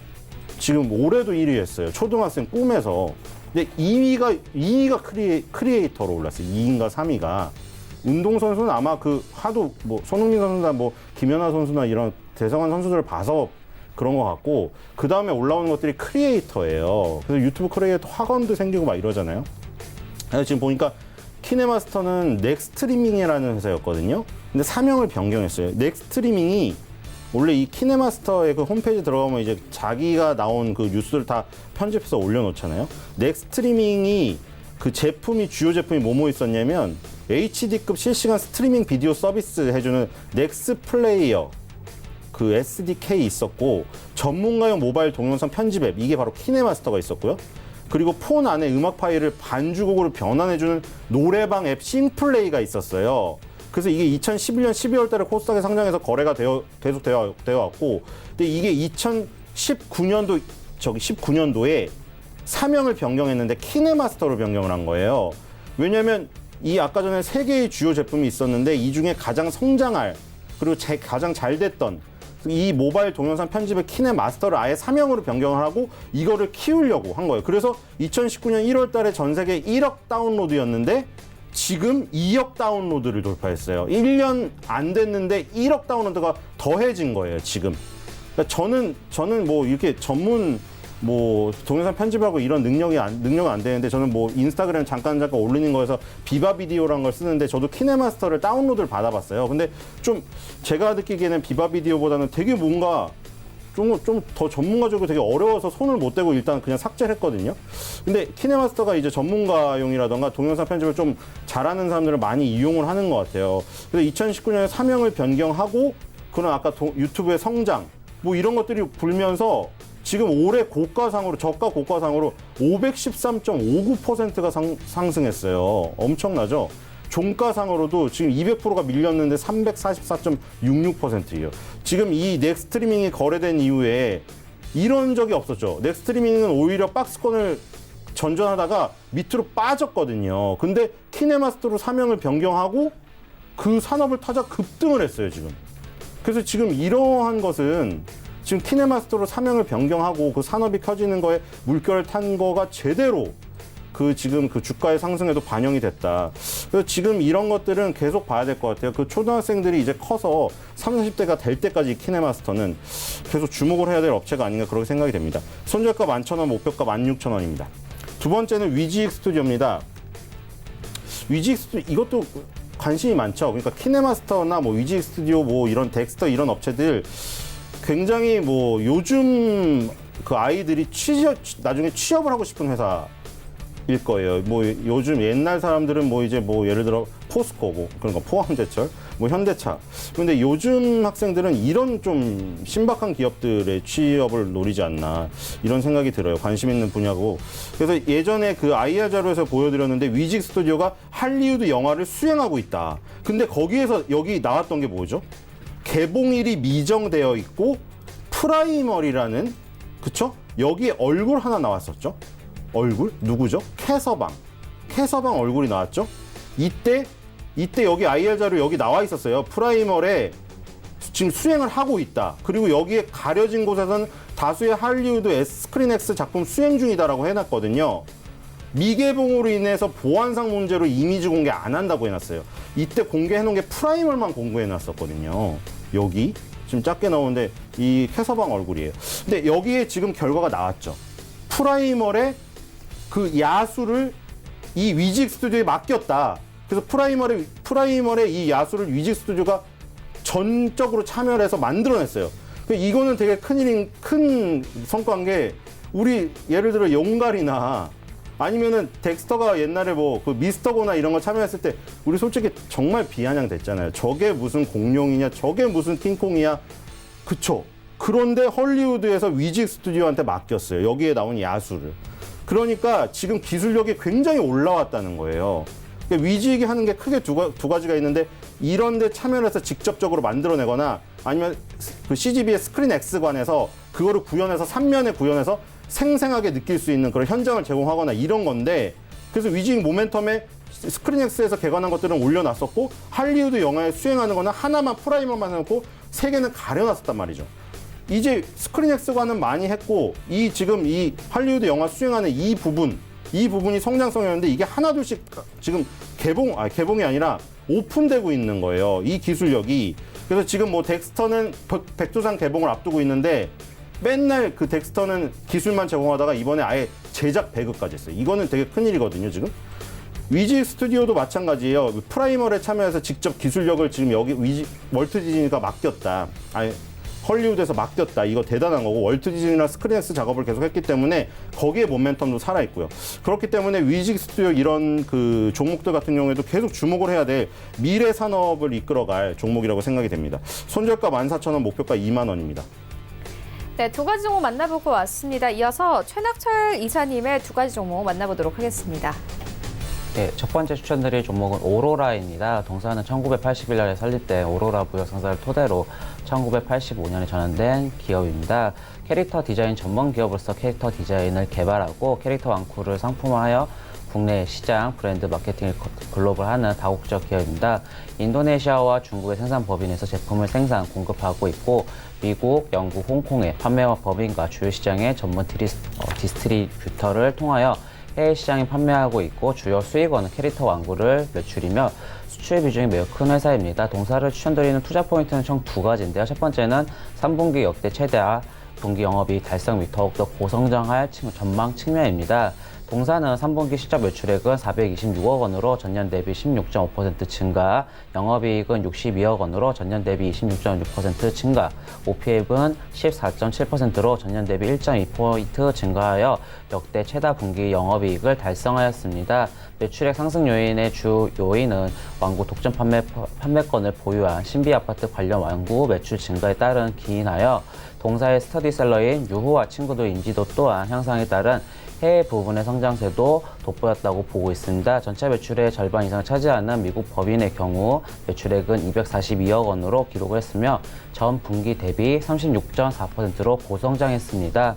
지금 올해도 1위 했어요. 초등학생 꿈에서. 근데 2위가 크리에이터로 올랐어요. 2위인가 3위가. 운동선수는 아마 그 하도 뭐 손흥민 선수나 뭐 김연아 선수나 이런 대성한 선수들을 봐서 그런 것 같고, 그 다음에 올라오는 것들이 크리에이터예요. 그래서 유튜브 크리에이터 학원도 생기고 막 이러잖아요. 그래서 지금 보니까 키네마스터는 넥스트리밍이라는 회사였거든요. 근데 사명을 변경했어요. 넥스트리밍이 원래 이 키네마스터의 그 홈페이지 들어가면 이제 자기가 나온 그 뉴스를 다 편집해서 올려놓잖아요. 넥스트리밍이 그 주요 제품이 뭐뭐 있었냐면 HD급 실시간 스트리밍 비디오 서비스 해주는 넥스플레이어 그 SDK 있었고, 전문가용 모바일 동영상 편집 앱, 이게 바로 키네마스터가 있었고요. 그리고 폰 안에 음악 파일을 반주곡으로 변환해주는 노래방 앱 싱플레이가 있었어요. 그래서 이게 2011년 12월 달에 코스닥에 상장해서 거래가 계속 되어 왔고, 근데 이게 19년도에 사명을 변경했는데 키네마스터로 변경을 한 거예요. 왜냐면 이 아까 전에 3개의 주요 제품이 있었는데 이 중에 가장 성장할, 그리고 가장 잘 됐던 이 모바일 동영상 편집의 키네마스터를 아예 사명으로 변경을 하고 이거를 키우려고 한 거예요. 그래서 2019년 1월 달에 전 세계 1억 다운로드였는데 지금 2억 다운로드를 돌파했어요. 1년 안 됐는데 1억 다운로드가 더해진 거예요, 지금. 그러니까 저는 뭐 이렇게 전문 뭐 동영상 편집하고 이런 능력은 안 되는데, 저는 뭐 인스타그램 잠깐 올리는 거에서 비바 비디오라는 걸 쓰는데 저도 키네마스터를 다운로드를 받아봤어요. 근데 좀 제가 느끼기에는 비바 비디오보다는 되게 뭔가 좀 더 전문가적으로 되게 어려워서 손을 못 대고 일단 그냥 삭제를 했거든요. 근데 키네마스터가 이제 전문가용이라던가 동영상 편집을 좀 잘하는 사람들은 많이 이용을 하는 것 같아요. 그래서 2019년에 사명을 변경하고 그런 아까 유튜브의 성장 뭐 이런 것들이 불면서 지금 올해 저가 고가상으로 513.59%가 상승했어요. 엄청나죠? 종가상으로도 지금 200%가 밀렸는데 344.66%예요. 지금 이 넥스트리밍이 거래된 이후에 이런 적이 없었죠. 넥스트리밍은 오히려 박스권을 전전하다가 밑으로 빠졌거든요. 근데 키네마스터로 사명을 변경하고 그 산업을 타자 급등을 했어요, 지금. 그래서 지금 이러한 것은 지금 키네마스터로 사명을 변경하고 그 산업이 켜지는 거에 물결을 탄 거가 제대로 지금 그 주가의 상승에도 반영이 됐다. 그래서 지금 이런 것들은 계속 봐야 될 것 같아요. 그 초등학생들이 이제 커서 30, 40대가 될 때까지 키네마스터는 계속 주목을 해야 될 업체가 아닌가 그렇게 생각이 됩니다. 손절가 11,000원, 목표가 16,000원입니다. 두 번째는 위지익 스튜디오입니다. 위지익 스튜디오 이것도 관심이 많죠. 그러니까 키네마스터나 뭐 위지익 스튜디오 뭐 이런 덱스터 이런 업체들 굉장히 뭐 요즘 그 아이들이 나중에 취업을 하고 싶은 회사일 거예요. 뭐 요즘 옛날 사람들은 뭐 이제 뭐 예를 들어 포스코 뭐 그런 거 포항제철 뭐 현대차. 근데 요즘 학생들은 이런 좀 신박한 기업들의 취업을 노리지 않나 이런 생각이 들어요. 관심 있는 분야고. 그래서 예전에 그 IR 자료에서 보여드렸는데 위직 스튜디오가 할리우드 영화를 수행하고 있다. 근데 거기에서 여기 나왔던 게 뭐죠? 개봉일이 미정되어 있고 프라이머리라는, 그쵸? 여기에 얼굴 하나 나왔었죠. 얼굴? 누구죠? 캐서방 얼굴이 나왔죠. 이때 여기 IR 자료 여기 나와 있었어요. 프라이머에 지금 수행을 하고 있다. 그리고 여기에 가려진 곳에서는 다수의 할리우드 스크린X 작품 수행 중이다라고 해놨거든요. 미개봉으로 인해서 보안상 문제로 이미지 공개 안 한다고 해놨어요. 이때 공개해놓은 게 프라이멀만 공개해놨었거든요. 여기 지금 작게 나오는데 이 캐서방 얼굴이에요. 근데 여기에 지금 결과가 나왔죠. 프라이멀의 그 야수를 이 위직 스튜디오에 맡겼다. 그래서 프라이멀의 이 야수를 위직 스튜디오가 전적으로 참여를 해서 만들어냈어요. 이거는 되게 큰 성과인 게 우리 예를 들어 용갈이나 아니면은 덱스터가 옛날에 뭐 그 미스터고나 이런 거 참여했을 때 우리 솔직히 정말 비아냥됐잖아요. 저게 무슨 공룡이냐, 저게 무슨 킹콩이야. 그쵸? 그런데 헐리우드에서 위직 스튜디오한테 맡겼어요. 여기에 나온 야수를. 그러니까 지금 기술력이 굉장히 올라왔다는 거예요. 그러니까 위직이 하는 게 크게 두 가지가 있는데 이런 데 참여를 해서 직접적으로 만들어내거나 아니면 그 CGV의 스크린 X관에서 그거를 구현해서 3면에 구현해서 생생하게 느낄 수 있는 그런 현장을 제공하거나 이런 건데 그래서 위직 모멘텀에 스크린 X에서 개관한 것들은 올려놨었고 할리우드 영화에 수행하는 거는 하나만 프라이머만 해놓고 세 개는 가려놨었단 말이죠. 이제 스크린 X관은 많이 했고 지금 이 할리우드 영화 수행하는 이 부분이 성장성이었는데 이게 하나둘씩 지금 개봉이 아니라 오픈되고 있는 거예요. 이 기술력이. 그래서 지금 뭐 덱스터는 백두산 개봉을 앞두고 있는데 맨날 그 덱스터는 기술만 제공하다가 이번에 아예 제작 배급까지 했어요. 이거는 되게 큰일이거든요, 지금. 위직 스튜디오도 마찬가지예요. 프라이멀에 참여해서 직접 기술력을 지금 여기 월트 디즈니가 맡겼다. 아예 헐리우드에서 맡겼다. 이거 대단한 거고 월트 디즈니랑 스크린엑스 작업을 계속 했기 때문에 거기에 모멘텀도 살아있고요. 그렇기 때문에 위직 스튜디오 이런 그 종목들 같은 경우에도 계속 주목을 해야 될 미래 산업을 이끌어갈 종목이라고 생각이 됩니다. 손절가 14,000원, 목표가 2만 원입니다. 네, 두 가지 종목 만나보고 왔습니다. 이어서 최낙철 이사님의 두 가지 종목 만나보도록 하겠습니다. 네, 첫 번째 추천드릴 종목은 오로라입니다. 동사는 1981년에 설립된 오로라 무역상사를 토대로 1985년에 전환된 기업입니다. 캐릭터 디자인 전문 기업으로서 캐릭터 디자인을 개발하고 캐릭터 완쿠를 상품화하여 국내 시장 브랜드 마케팅을 글로벌하는 다국적 기업입니다. 인도네시아와 중국의 생산 법인에서 제품을 생산, 공급하고 있고 미국, 영국, 홍콩의 판매와 법인과 주요 시장의 전문 디스트리뷰터를 통하여 해외 시장에 판매하고 있고 주요 수익원은 캐릭터 완구를 매출이며 수출 비중이 매우 큰 회사입니다. 동사를 추천드리는 투자 포인트는 총 두 가지인데요. 첫 번째는 3분기 역대 최다 분기 영업이익 달성 및 더욱더 고성장할 전망 측면입니다. 동사는 3분기 실적 매출액은 426억 원으로 전년 대비 16.5% 증가, 영업이익은 62억 원으로 전년 대비 26.6% 증가, OP액은 14.7%로 전년 대비 1.2포인트 증가하여 역대 최다 분기 영업이익을 달성하였습니다. 매출액 상승 요인의 주 요인은 완구 독점 판매권을 보유한 신비 아파트 관련 완구 매출 증가에 따른 기인하여 동사의 스터디셀러인 유후와 친구들 인지도 또한 향상에 따른 해외 부분의 성장세도 돋보였다고 보고 있습니다. 전체 매출의 절반 이상을 차지하는 미국 법인의 경우 매출액은 242억 원으로 기록을 했으며 전 분기 대비 36.4%로 고성장했습니다.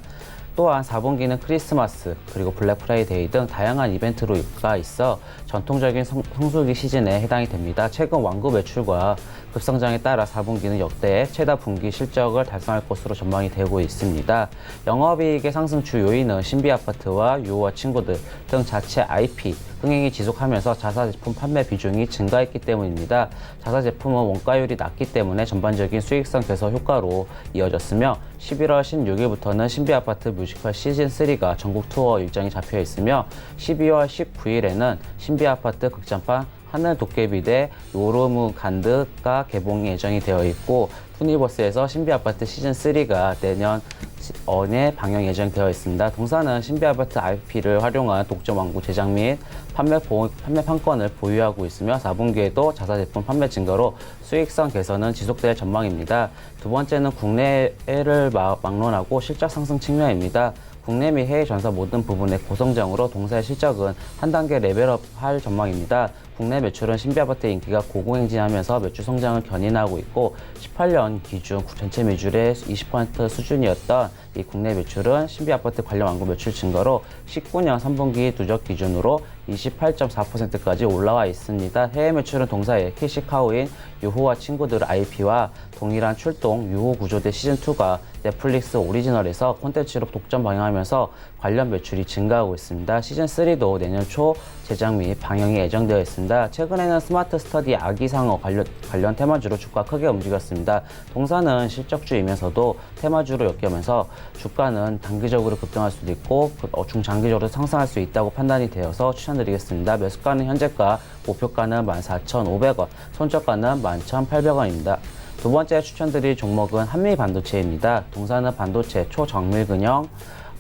또한 4분기는 크리스마스 그리고 블랙 프라이데이 등 다양한 이벤트가 있어 전통적인 성수기 시즌에 해당이 됩니다. 최근 완구 매출과 급성장에 따라 4분기는 역대 최다 분기 실적을 달성할 것으로 전망이 되고 있습니다. 영업이익의 상승 주 요인은 신비아파트와 유호와 친구들 등 자체 IP 흥행이 지속하면서 자사제품 판매 비중이 증가했기 때문입니다. 자사제품은 원가율이 낮기 때문에 전반적인 수익성 개선 효과로 이어졌으며 11월 16일부터는 신비아파트 뮤지컬 시즌3가 전국 투어 일정이 잡혀 있으며 12월 19일에는 신비아파트 극장판 하늘 도깨비 대 요르무간드가 개봉 예정이 되어 있고 투니버스에서 신비아파트 시즌3가 내년에 방영 예정되어 있습니다. 동사는 신비아파트 IP를 활용한 독점 완구 제작 및 판매 판권을 보유하고 있으며 4분기에도 자사제품 판매 증가로 수익성 개선은 지속될 전망입니다. 두 번째는 국내를 막론하고 실적 상승 측면입니다. 국내 및 해외 전사 모든 부분의 고성장으로 동사의 실적은 한 단계 레벨업할 전망입니다. 국내 매출은 신비아파트의 인기가 고공행진하면서 매출 성장을 견인하고 있고 18년 기준 전체 매출의 20% 수준이었던 이 국내 매출은 신비아파트 관련 완구 매출 증가로 19년 3분기 누적 기준으로 28.4%까지 올라와 있습니다. 해외 매출은 동사의 캐시카우인 유호와 친구들 IP와 동일한 출동 유호 구조대 시즌2가 넷플릭스 오리지널에서 콘텐츠로 독점 방영하면서 관련 매출이 증가하고 있습니다. 시즌3도 내년 초 제작 및 방영이 예정되어 있습니다. 최근에는 스마트 스터디 아기상어 관련 테마주로 주가 크게 움직였습니다. 동사는 실적주이면서도 테마주로 엮이면서 주가는 단기적으로 급등할 수도 있고 중장기적으로 상승할 수 있다고 판단이 되어서 추천드리겠습니다. 매수가는 현재가, 목표가는 14,500원, 손절가는 11,800원입니다. 두 번째 추천드릴 종목은 한미반도체입니다. 동사는 반도체 초정밀근형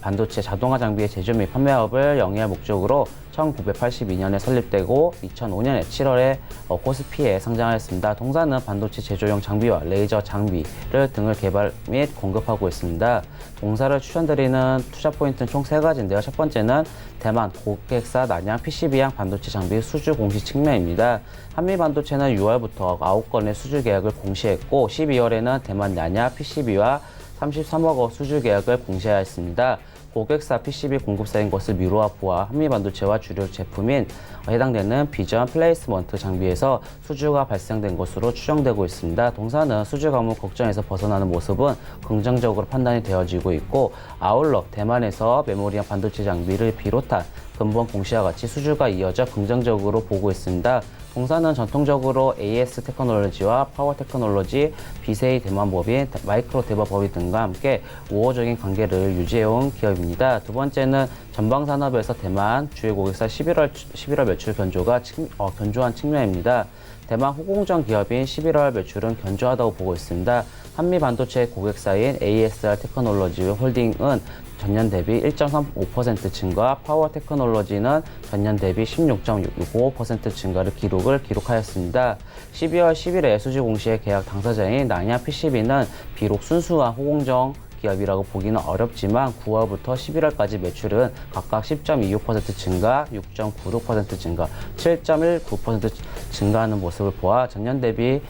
반도체 자동화 장비의 제조 및 판매업을 영위할 목적으로 1982년에 설립되고 2005년에 7월에 코스피에 상장하였습니다. 동사는 반도체 제조용 장비와 레이저 장비를 등을 개발 및 공급하고 있습니다. 동사를 추천드리는 투자 포인트는 총 3가지인데요. 첫 번째는 대만 고객사 난양 PCB양 반도체 장비 수주 공시 측면입니다. 한미반도체는 6월부터 9건의 수주 계약을 공시했고 12월에는 대만 난양 PCB와 33억 원 수주 계약을 공시하였습니다. 고객사 PCB 공급사인 것을 미루아프와 한미반도체와 주력 제품인 해당되는 비전 플레이스먼트 장비에서 수주가 발생된 것으로 추정되고 있습니다. 동사는 수주 가물 걱정에서 벗어나는 모습은 긍정적으로 판단이 되어지고 있고, 아울러 대만에서 메모리형 반도체 장비를 비롯한 근본 공시와 같이 수주가 이어져 긍정적으로 보고 있습니다. 동사는 전통적으로 AS 테크놀로지와 파워 테크놀로지, 비세이 대만법인, 마이크로 대바법인 등과 함께 우호적인 관계를 유지해온 기업입니다. 두 번째는 전방산업에서 대만 주요 고객사 11월 매출 견조한 측면입니다. 대만 호공정 기업인 11월 매출은 견조하다고 보고 있습니다. 한미반도체 고객사인 ASR 테크놀로지 홀딩은 전년 대비 1.35% 증가, 파워 테크놀로지는 전년 대비 16.65% 증가를 기록하였습니다. 12월 10일에 수주 공시의 계약 당사자인 난양 PCB는 비록 순수한 호공정 기업이라고 보기는 어렵지만 9월부터 11월까지 매출은 각각 10.26% 증가, 6.96% 증가, 7.19% 증가하는 모습을 보아 전년 대비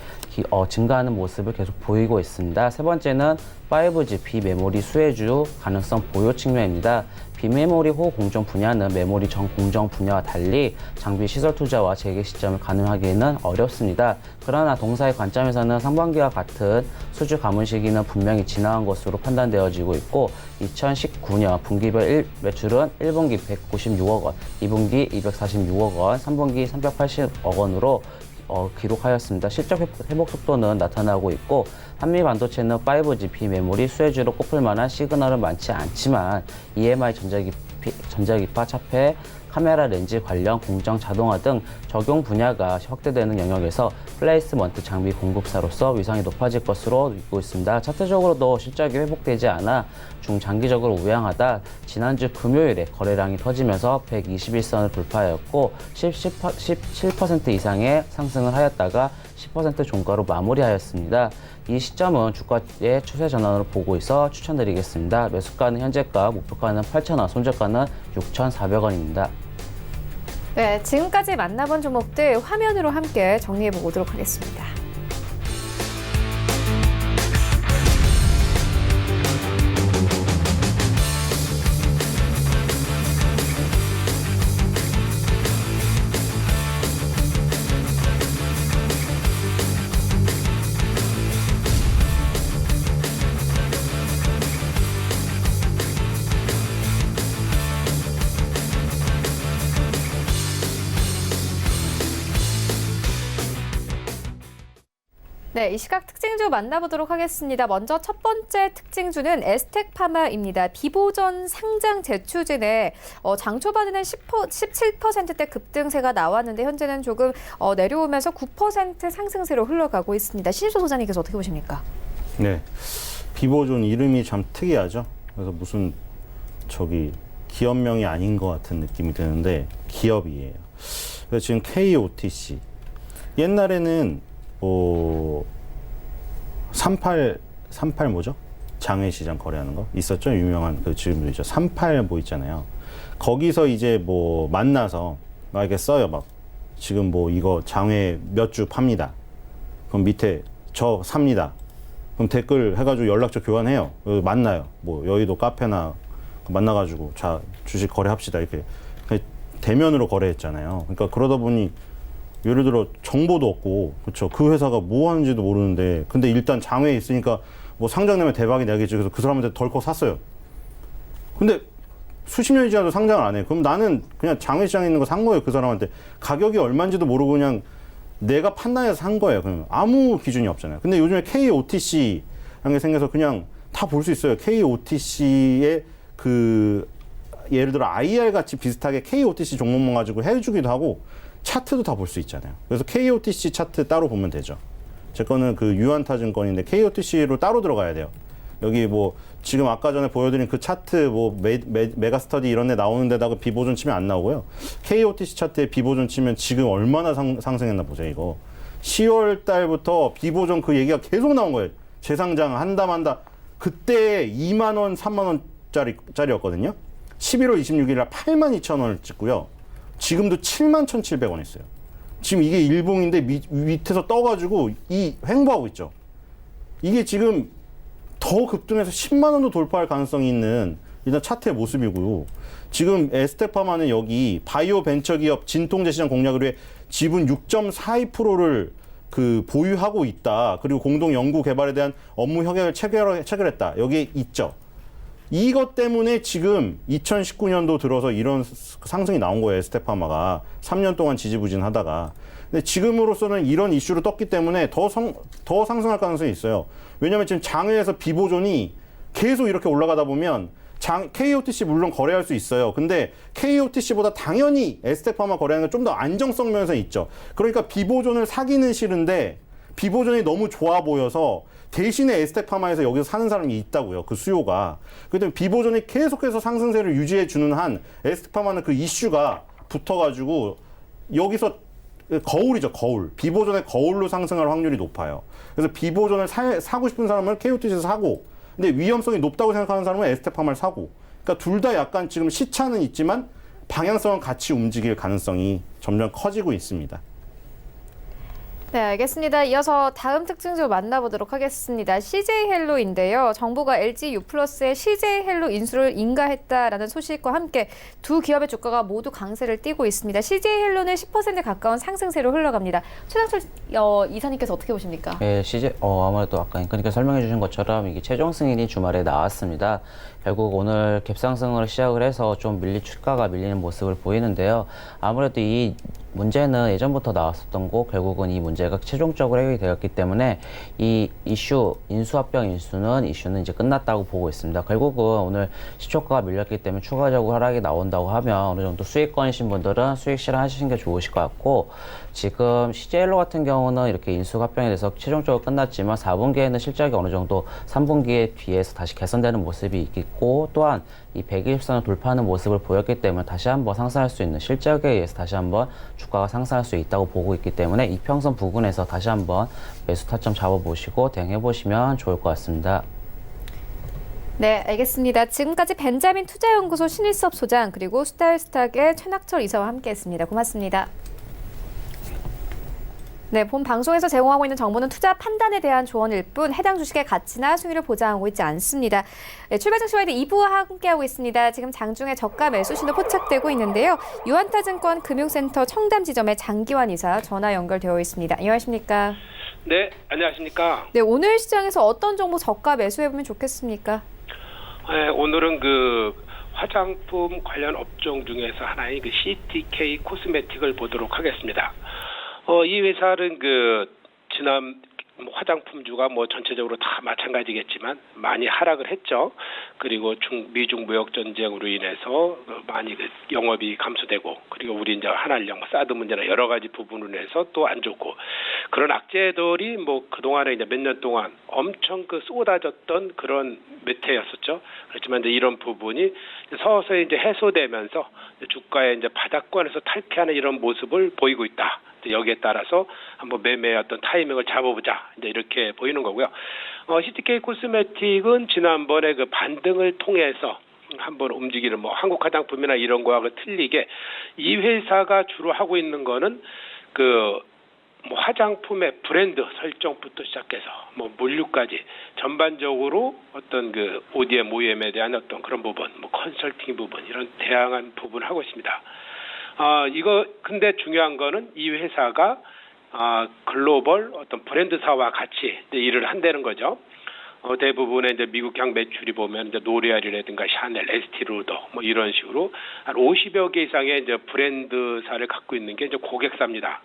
증가하는 모습을 계속 보이고 있습니다. 세 번째는 5G 비메모리 수혜주 가능성 보유 측면입니다. 비메모리 호공정 분야는 메모리 전 공정 분야와 달리 장비 시설 투자와 재개 시점을 가능하기는 어렵습니다. 그러나 동사의 관점에서는 상반기와 같은 수주 가문 시기는 분명히 지나간 것으로 판단되어지고 있고, 2019년 분기별 매출은 1분기 196억 원, 2분기 246억 원, 3분기 380억 원으로 기록하였습니다. 실적 회복 속도는 나타나고 있고, 한미반도체는 5G 비메모리 수혜주로 꼽을 만한 시그널은 많지 않지만 EMI 전자기파 차폐, 카메라 렌즈 관련 공정 자동화 등 적용 분야가 확대되는 영역에서 플레이스먼트 장비 공급사로서 위상이 높아질 것으로 믿고 있습니다. 차트적으로도 실적이 회복되지 않아 중장기적으로 우량하다 지난주 금요일에 거래량이 터지면서 121선을 돌파하였고 17% 이상의 상승을 하였다가 10% 종가로 마무리하였습니다. 이 시점은 주가의 추세 전환으로 보고 있어 추천드리겠습니다. 매수가는 현재가, 목표가는 8,000원, 손절가는 6,400원입니다. 네, 지금까지 만나본 종목들 화면으로 함께 정리해 보도록 하겠습니다. 네, 이 시각 특징주 만나보도록 하겠습니다. 먼저 첫 번째 특징주는 에스텍파마입니다. 비보전 상장 재추진에 장 초반에는 17%대 급등세가 나왔는데 현재는 조금 내려오면서 9% 상승세로 흘러가고 있습니다. 신일조 소장님께서 어떻게 보십니까? 네, 비보존 이름이 참 특이하죠. 그래서 무슨 기업명이 아닌 것 같은 느낌이 드는데 기업이에요. 그래서 지금 KOTC 옛날에는 38 뭐죠? 장외시장 거래하는 거 있었죠? 유명한 그 지금 있죠. 38 뭐 있잖아요. 거기서 이제 뭐 만나서 막 이렇게 써요. 막 지금 뭐 이거 장외 몇 주 팝니다. 그럼 밑에 저 삽니다. 그럼 댓글 해가지고 연락처 교환해요. 만나요. 뭐 여의도 카페나 만나가지고 자 주식 거래합시다 이렇게 대면으로 거래했잖아요. 그러니까 그러다 보니 예를 들어 정보도 없고 그렇죠. 그 회사가 뭐 하는지도 모르는데 근데 일단 장외에 있으니까 뭐 상장되면 대박이 나겠지. 그래서 그 사람한테 덜컥 샀어요. 근데 수십 년이 지나도 상장을 안 해. 그럼 나는 그냥 장외시장에 있는 거 산 거예요. 그 사람한테. 가격이 얼마인지도 모르고 그냥 내가 판단해서 산 거예요. 그냥 아무 기준이 없잖아요. 근데 요즘에 KOTC라는 게 생겨서 그냥 다 볼 수 있어요. KOTC의 그 예를 들어 IR 같이 비슷하게 KOTC 종목만 가지고 해주기도 하고 차트도 다 볼 수 있잖아요. 그래서 KOTC 차트 따로 보면 되죠. 제 거는 그 유한타증권인데 KOTC로 따로 들어가야 돼요. 여기 뭐 지금 아까 전에 보여드린 그 차트 뭐 메가스터디 이런 데 나오는 데다가 비보존 치면 안 나오고요. KOTC 차트에 비보존 치면 지금 얼마나 상승했나 보세요. 이거 10월 달부터 비보존 그 얘기가 계속 나온 거예요. 재상장 한다 만다. 그때 2만 원, 3만 원짜리였거든요. 11월 26일 날 8만 2천 원을 찍고요. 지금도 7만 1,700원 했어요. 지금 이게 일봉인데 밑에서 떠가지고 이 횡보하고 있죠. 이게 지금 더 급등해서 10만 원도 돌파할 가능성이 있는 일단 차트의 모습이고요. 지금 에스테파마는 여기 바이오 벤처 기업 진통제 시장 공략을 위해 지분 6.42%를 그 보유하고 있다. 그리고 공동 연구 개발에 대한 업무 협약을 체결했다. 여기 있죠. 이것 때문에 지금 2019년도 들어서 이런 상승이 나온 거예요. 에스테파마가 3년 동안 지지부진하다가. 근데 지금으로서는 이런 이슈로 떴기 때문에 더 상승할 가능성이 있어요. 왜냐하면 지금 장외에서 비보존이 계속 이렇게 올라가다 보면 KOTC 물론 거래할 수 있어요. 근데 KOTC보다 당연히 에스테파마 거래하는 건 좀 더 안정성 면에서 있죠. 그러니까 비보존을 사기는 싫은데 비보존이 너무 좋아 보여서 대신에 에스테파마에서 여기서 사는 사람이 있다고요. 그 수요가. 그렇기 때문에 비보존이 계속해서 상승세를 유지해 주는 한 에스테파마는 그 이슈가 붙어가지고 여기서 거울이죠, 거울. 비보존의 거울로 상승할 확률이 높아요. 그래서 비보존을 사고 싶은 사람은 KOTC에서 사고, 근데 위험성이 높다고 생각하는 사람은 에스테파마를 사고. 그러니까 둘 다 약간 지금 시차는 있지만 방향성은 같이 움직일 가능성이 점점 커지고 있습니다. 네, 알겠습니다. 이어서 다음 특징주 만나보도록 하겠습니다. CJ헬로인데요. 정부가 LG U+의 CJ헬로 인수를 인가했다라는 소식과 함께 두 기업의 주가가 모두 강세를 띠고 있습니다. CJ헬로는 10% 가까운 상승세로 흘러갑니다. 최상철 이사님께서 어떻게 보십니까? 네, 아무래도 아까 그러니까 설명해 주신 것처럼 이게 최종 승인이 주말에 나왔습니다. 결국 오늘 갭상승으로 시작을 해서 좀 주가가 밀리는 모습을 보이는데요. 아무래도 이 문제는 예전부터 나왔었던 거고 결국은 이 문제가 최종적으로 해결이 되었기 때문에 이 인수합병 이슈는 이제 끝났다고 보고 있습니다. 결국은 오늘 시초가가 밀렸기 때문에 추가적으로 하락이 나온다고 하면 어느 정도 수익권이신 분들은 수익 실현하시는 게 좋으실 것 같고, 지금 CJ헬로 같은 경우는 이렇게 인수합병에 대해서 최종적으로 끝났지만 4분기에는 실적이 어느 정도 3분기에 비해서 다시 개선되는 모습이 있고, 또한 이 120선을 돌파하는 모습을 보였기 때문에 다시 한번 상승할 수 있는 실적에 의해서 다시 한번 주가가 상승할 수 있다고 보고 있기 때문에 이평선 부근에서 다시 한번 매수 타점 잡아보시고 대응해보시면 좋을 것 같습니다. 네, 알겠습니다. 지금까지 벤자민 투자연구소 신일섭 소장 그리고 스타일스탁의 최낙철 이사와 함께했습니다. 고맙습니다. 네, 본 방송에서 제공하고 있는 정보는 투자 판단에 대한 조언일 뿐 해당 주식의 가치나 수익을 보장하고 있지 않습니다. 네, 출발증시와이드 2부와 함께하고 있습니다. 지금 장중에 저가 매수 신호 포착되고 있는데요. 유한타증권 금융센터 청담지점의 장기환 이사 전화 연결되어 있습니다. 안녕하십니까? 네, 안녕하십니까? 네, 오늘 시장에서 어떤 종목 저가 매수해보면 좋겠습니까? 네, 오늘은 그 화장품 관련 업종 중에서 하나인 그 CTK 코스메틱을 보도록 하겠습니다. 이 회사는 그 지난 화장품주가 뭐 전체적으로 다 마찬가지겠지만 많이 하락을 했죠. 그리고 미중 무역 전쟁으로 인해서 많이 그 영업이 감소되고, 그리고 우리 이제 한한령 사드 문제나 여러 가지 부분으로 해서 또 안 좋고, 그런 악재들이 뭐 그동안에 이제 몇 년 동안 엄청 그 쏟아졌던 그런 몇 해였었죠. 그렇지만 이제 이런 부분이 서서히 이제 해소되면서 주가의 이제 바닥권에서 탈피하는 이런 모습을 보이고 있다. 여기에 따라서 한번 매매의 어떤 타이밍을 잡아보자, 이제 이렇게 보이는 거고요. CTK 코스메틱은 지난번에 그 반등을 통해서 한번 움직이는 뭐 한국 화장품이나 이런 거하고 틀리게 이 회사가 주로 하고 있는 거는 그 뭐 화장품의 브랜드 설정부터 시작해서 뭐 물류까지 전반적으로 어떤 그 ODM, OEM에 대한 어떤 그런 부분, 뭐 컨설팅 부분, 이런 다양한 부분을 하고 있습니다. 이거 근데 중요한 거는 이 회사가 글로벌 어떤 브랜드사와 같이 이제 일을 한다는 거죠. 대부분의 이제 미국향 매출이 보면 이제 노리알이라든가 샤넬, 에스티로더 뭐 이런 식으로 한 50여 개 이상의 이제 브랜드사를 갖고 있는 게 이제 고객사입니다.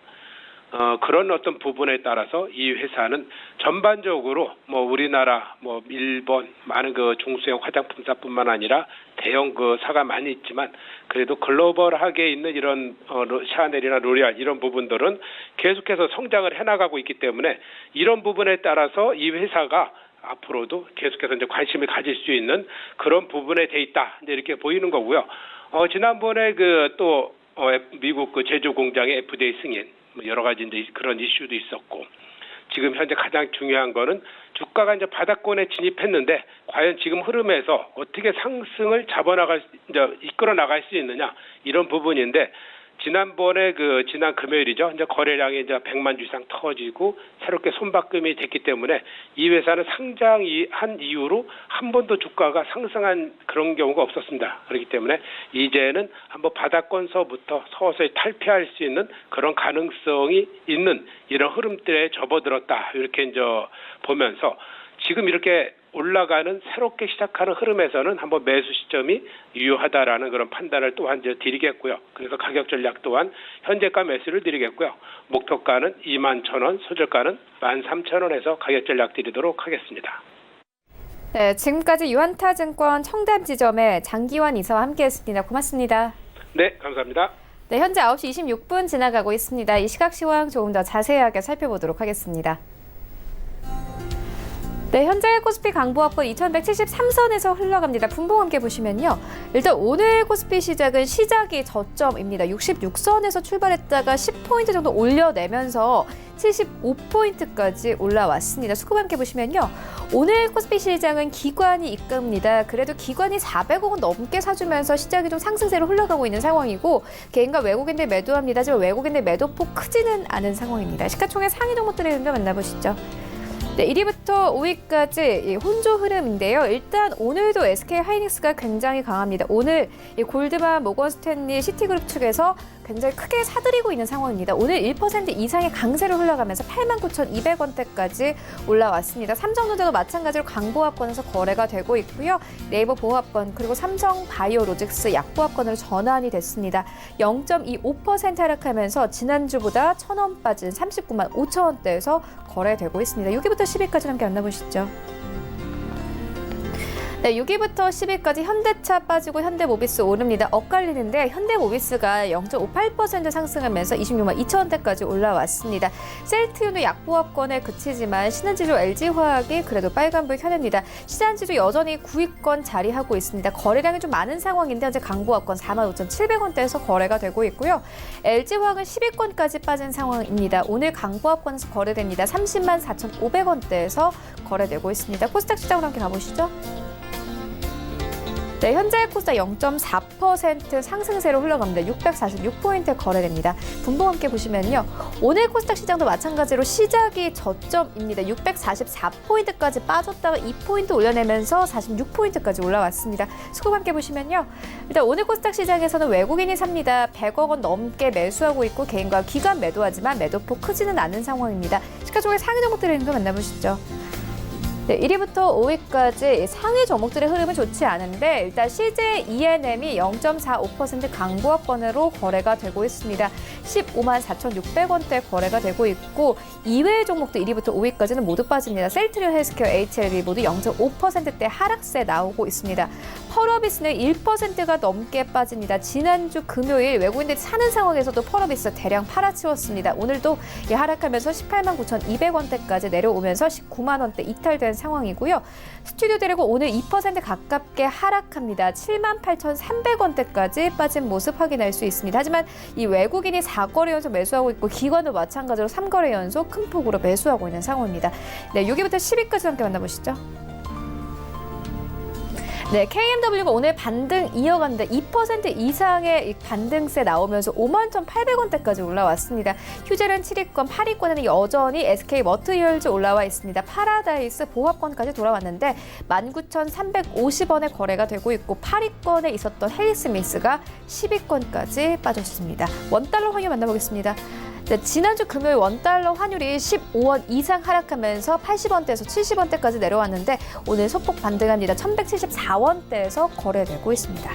그런 어떤 부분에 따라서 이 회사는 전반적으로 뭐 우리나라, 뭐 일본 많은 그 중소형 화장품사뿐만 아니라 대형 그 사가 많이 있지만 그래도 글로벌하게 있는 이런 샤넬이나 로리알 이런 부분들은 계속해서 성장을 해나가고 있기 때문에 이런 부분에 따라서 이 회사가 앞으로도 계속해서 이제 관심을 가질 수 있는 그런 부분에 돼 있다 이제 이렇게 보이는 거고요. 지난번에 또 미국 그 제조 공장의 FDA 승인 여러 가지 이제 그런 이슈도 있었고 지금 현재 가장 중요한 거는 주가가 이제 바닥권에 진입했는데 과연 지금 흐름에서 어떻게 상승을 이끌어 나갈 수 있느냐 이런 부분인데 지난번에 지난 금요일이죠. 이제 거래량이 이제 100만 주 이상 터지고 새롭게 손바꿈이 됐기 때문에 이 회사는 상장한 이후로 한 번도 주가가 상승한 그런 경우가 없었습니다. 그렇기 때문에 이제는 한번 바닥권서부터 서서히 탈피할 수 있는 그런 가능성이 있는 이런 흐름들에 접어들었다. 이렇게 이제 보면서 지금 이렇게 올라가는 새롭게 시작하는 흐름에서는 한번 매수 시점이 유효하다라는 그런 판단을 또한 이제 드리겠고요. 그래서 가격 전략 또한 현재가 매수를 드리겠고요. 목표가는 21,000원, 소저가는 13,000원에서 가격 전략 드리도록 하겠습니다. 네, 지금까지 유한타증권 청담지점의 장기환 이사와 함께했습니다. 고맙습니다. 네, 감사합니다. 네, 현재 9시 26분 지나가고 있습니다. 이 시각 시황 조금 더 자세하게 살펴보도록 하겠습니다. 네, 현재 코스피 강보합권 2173선에서 흘러갑니다. 분봉 함께 보시면요. 일단 오늘 코스피 시작이 저점입니다. 66선에서 출발했다가 10포인트 정도 올려내면서 75포인트까지 올라왔습니다. 수급 함께 보시면요. 오늘 코스피 시장은 기관이 이끕니다. 그래도 기관이 400억 원 넘게 사주면서 시장이 좀 상승세로 흘러가고 있는 상황이고 개인과 외국인들 매도합니다. 하지만 외국인들 매도폭 크지는 않은 상황입니다. 시가총액 상위 종목들의 흐름 만나보시죠. 네, 1위부터 5위까지 혼조 흐름인데요. 일단 오늘도 SK 하이닉스가 굉장히 강합니다. 오늘 골드만, 모건 스탠리, 시티그룹 측에서 굉장히 크게 사들이고 있는 상황입니다. 오늘 1% 이상의 강세로 흘러가면서 89,200원대까지 올라왔습니다. 삼성전자도 마찬가지로 강보합권에서 거래가 되고 있고요. 네이버 보합권 그리고 삼성바이오로직스 약보합권으로 전환이 됐습니다. 0.25% 하락하면서 지난주보다 1,000원 빠진 39만 5천원대에서 거래되고 있습니다. 6위부터 10위까지 함께 만나보시죠. 네, 6위부터 10위까지 현대차 빠지고 현대모비스 오릅니다. 엇갈리는데 현대모비스가 0.58% 상승하면서 26만 2천원대까지 올라왔습니다. 셀트리온도 약보합권에 그치지만 신한지주 LG화학이 그래도 빨간불 켜냅니다. 신한지주 여전히 9위권 자리하고 있습니다. 거래량이 좀 많은 상황인데 현재 강보합권 45,700원대에서 거래가 되고 있고요. LG화학은 10위권까지 빠진 상황입니다. 오늘 강보합권에서 거래됩니다. 30만 4,500원대에서 거래되고 있습니다. 코스닥 시장으로 함께 가보시죠. 네, 현재 코스닥 0.4% 상승세로 흘러갑니다. 646포인트 거래됩니다. 분봉 함께 보시면요. 오늘 코스닥 시장도 마찬가지로 시작이 저점입니다. 644포인트까지 빠졌다가 2포인트 올려내면서 46포인트까지 올라왔습니다. 수급 함께 보시면요. 일단 오늘 코스닥 시장에서는 외국인이 삽니다. 100억 원 넘게 매수하고 있고 개인과 기관 매도하지만 매도폭 크지는 않은 상황입니다. 시가총액 상위 종목들의 흐름 만나보시죠. 네, 1위부터 5위까지 상위 종목들의 흐름은 좋지 않은데 일단 CJ ENM이 0.45% 강보합권으로 거래가 되고 있습니다. 15만 4,600원대 거래가 되고 있고 이외의 종목도 1위부터 5위까지는 모두 빠집니다. 셀트리온 헬스케어, HLB 모두 0.5%대 하락세 나오고 있습니다. 펄어비스는 1%가 넘게 빠집니다. 지난주 금요일 외국인들이 사는 상황에서도 펄어비스 대량 팔아치웠습니다. 오늘도 하락하면서 18만 9,200원대까지 내려오면서 19만 원대 이탈된 상황이고요. 스튜디오 드래곤 오늘 2% 가깝게 하락합니다. 7만 8,300원대까지 빠진 모습 확인할 수 있습니다. 하지만 이 외국인이 4거래 연속 매수하고 있고 기관도 마찬가지로 3거래 연속 큰 폭으로 매수하고 있는 상황입니다. 네, 6위부터 10위까지 함께 만나보시죠. 네, KMW가 오늘 반등 이어간다. 2% 이상의 반등세 나오면서 51,800원대까지 올라왔습니다. 휴젤은 7위권, 8위권에는 여전히 SK 머트리얼즈 올라와 있습니다. 파라다이스 보합권까지 돌아왔는데 19,350원에 거래가 되고 있고 8위권에 있었던 헬리스미스가 10위권까지 빠졌습니다. 원달러 환율 만나보겠습니다. 네, 지난주 금요일 원달러 환율이 15원 이상 하락하면서 80원대에서 70원대까지 내려왔는데 오늘 소폭 반등합니다. 1174원대에서 거래되고 있습니다.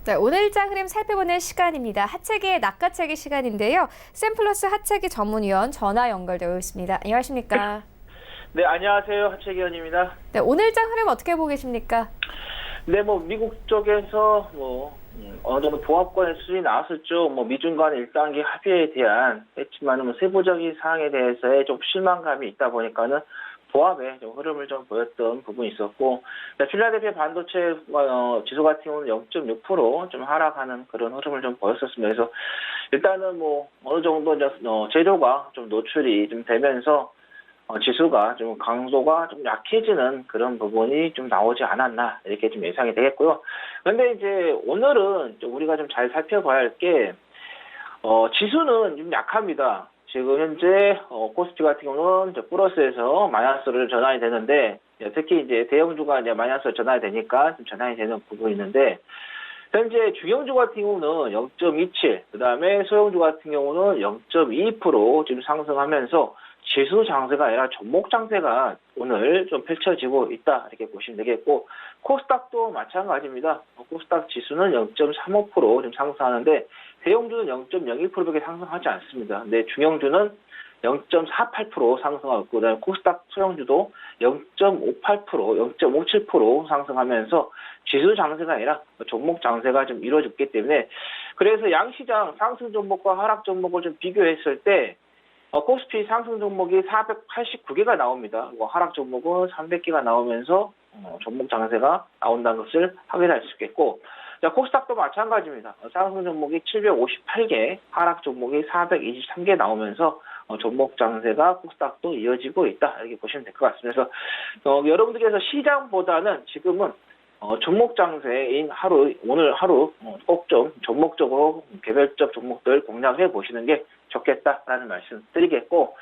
네, 오늘 장 흐름 살펴보는 시간입니다. 하체기의 낚아채기 시간인데요. 샘플러스 하체기 전문위원 전화 연결되어 있습니다. 안녕하십니까? 네, 안녕하세요. 하채기원입니다. 네, 오늘 장 흐름 어떻게 보고 계십니까? 네, 미국 쪽에서 어느 정도 보합권의 수준이 나왔었죠. 미중 간의 1단계 합의에 대한 했지만 세부적인 사항에 대해서의 좀 실망감이 있다 보니까는 보합의 좀 흐름을 좀 보였던 부분이 있었고, 필라델피아 반도체 지수 같은 경우는 0.6% 좀 하락하는 그런 흐름을 좀 보였었습니다. 그래서 일단은 어느 정도 이제 재료가 좀 노출이 좀 되면서 지수가 좀 강도가 좀 약해지는 그런 부분이 좀 나오지 않았나 이렇게 좀 예상이 되겠고요. 그런데 이제 오늘은 좀 우리가 좀 잘 살펴봐야 할 게 지수는 좀 약합니다. 지금 현재 코스피 같은 경우는 이제 플러스에서 마이너스를 전환이 되는데 특히 이제 대형주가 이제 마이너스를 전환이 되니까 좀 전환이 되는 부분이 있는데 현재 중형주 같은 경우는 0.27, 그다음에 소형주 같은 경우는 0.2% 지금 상승하면서 지수 장세가 아니라 종목 장세가 오늘 좀 펼쳐지고 있다 이렇게 보시면 되겠고 코스닥도 마찬가지입니다. 코스닥 지수는 0.35% 좀 상승하는데 대형주는 0.02%밖에 상승하지 않습니다. 근데 중형주는 0.48% 상승하고 있고 그다음에 코스닥 소형주도 0.58%, 0.57% 상승하면서 지수 장세가 아니라 종목 장세가 좀 이루어졌기 때문에 그래서 양시장 상승 종목과 하락 종목을 좀 비교했을 때 코스피 상승 종목이 489개가 나옵니다. 하락 종목은 300개가 나오면서 종목 장세가 나온다는 것을 확인할 수 있겠고 자, 코스닥도 마찬가지입니다. 상승 종목이 758개, 하락 종목이 423개 나오면서 종목 장세가 코스닥도 이어지고 있다. 이렇게 보시면 될 것 같습니다. 그래서 여러분들께서 시장보다는 지금은 종목 장세인 오늘 하루 꼭 좀 종목적으로 개별적 종목들 공략해 보시는 게 좋겠다라는 말씀 드리겠고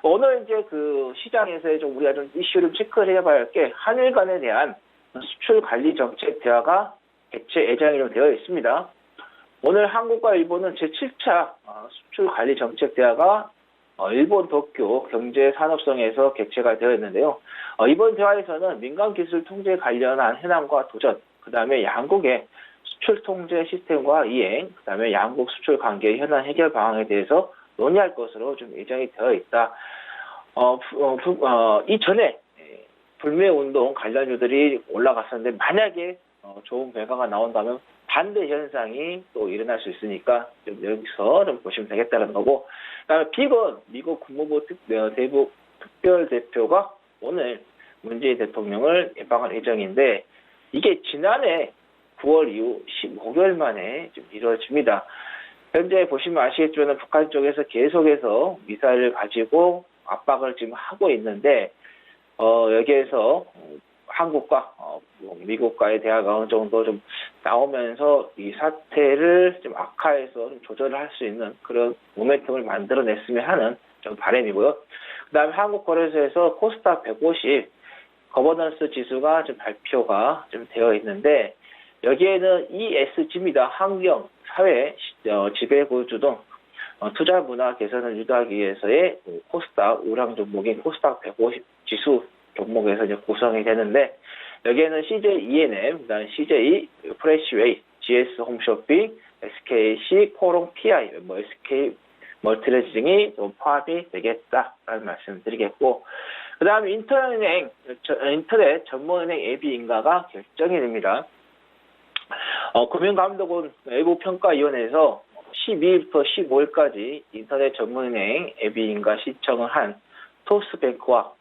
오늘 이제 그 시장에서의 좀 우리가 좀 이슈를 체크를 해봐야 할 게 한일 간에 대한 수출 관리 정책 대화가 개최 예정이 되어 있습니다. 오늘 한국과 일본은 제7차 수출 관리 정책 대화가 일본 도쿄 경제산업성에서 개최가 되어 있는데요. 이번 대화에서는 민간 기술 통제 관련한 현안과 도전, 그 다음에 양국의 수출 통제 시스템과 이행, 그 다음에 양국 수출 관계 현안 해결 방안에 대해서 논의할 것으로 좀 예정이 되어 있다. 이전에 불매운동 관련주들이 올라갔었는데 만약에 좋은 결과가 나온다면 반대 현상이 또 일어날 수 있으니까 좀 여기서 좀 보시면 되겠다는 거고 그다음에 빅은 미국 국무부 특별대표가 오늘 문재인 대통령을 예방할 예정인데 이게 지난해 9월 이후 15개월 만에 좀 이루어집니다. 현재 보시면 아시겠지만 북한 쪽에서 계속해서 미사일을 가지고 압박을 지금 하고 있는데 여기에서 한국과 미국과의 대화가 어느 정도 좀 나오면서 이 사태를 좀 악화해서 좀 조절을 할 수 있는 그런 모멘텀을 만들어냈으면 하는 좀 바람이고요. 그다음에 한국거래소에서 코스닥 150 거버넌스 지수가 좀 발표가 좀 되어 있는데 여기에는 ESG입니다. 환경, 사회, 지배구조 등 투자 문화 개선을 유도하기 위해서의 코스닥 우량 종목인 코스닥 150 지수 종목에서 이제 구성이 되는데 여기에는 CJ ENM, 그다음 CJ 프레시웨이, GS 홈쇼핑, SKC 코롱 PI, SK 멀티레지 등이 좀 포함이 되겠다라는 말씀드리겠고 그다음에 인터넷 전문은행 앱이 인가가 결정이 됩니다. 금융감독원 외부평가위원회에서 12일부터 15일까지 인터넷 전문은행 앱이 인가 신청을 한 토스뱅크와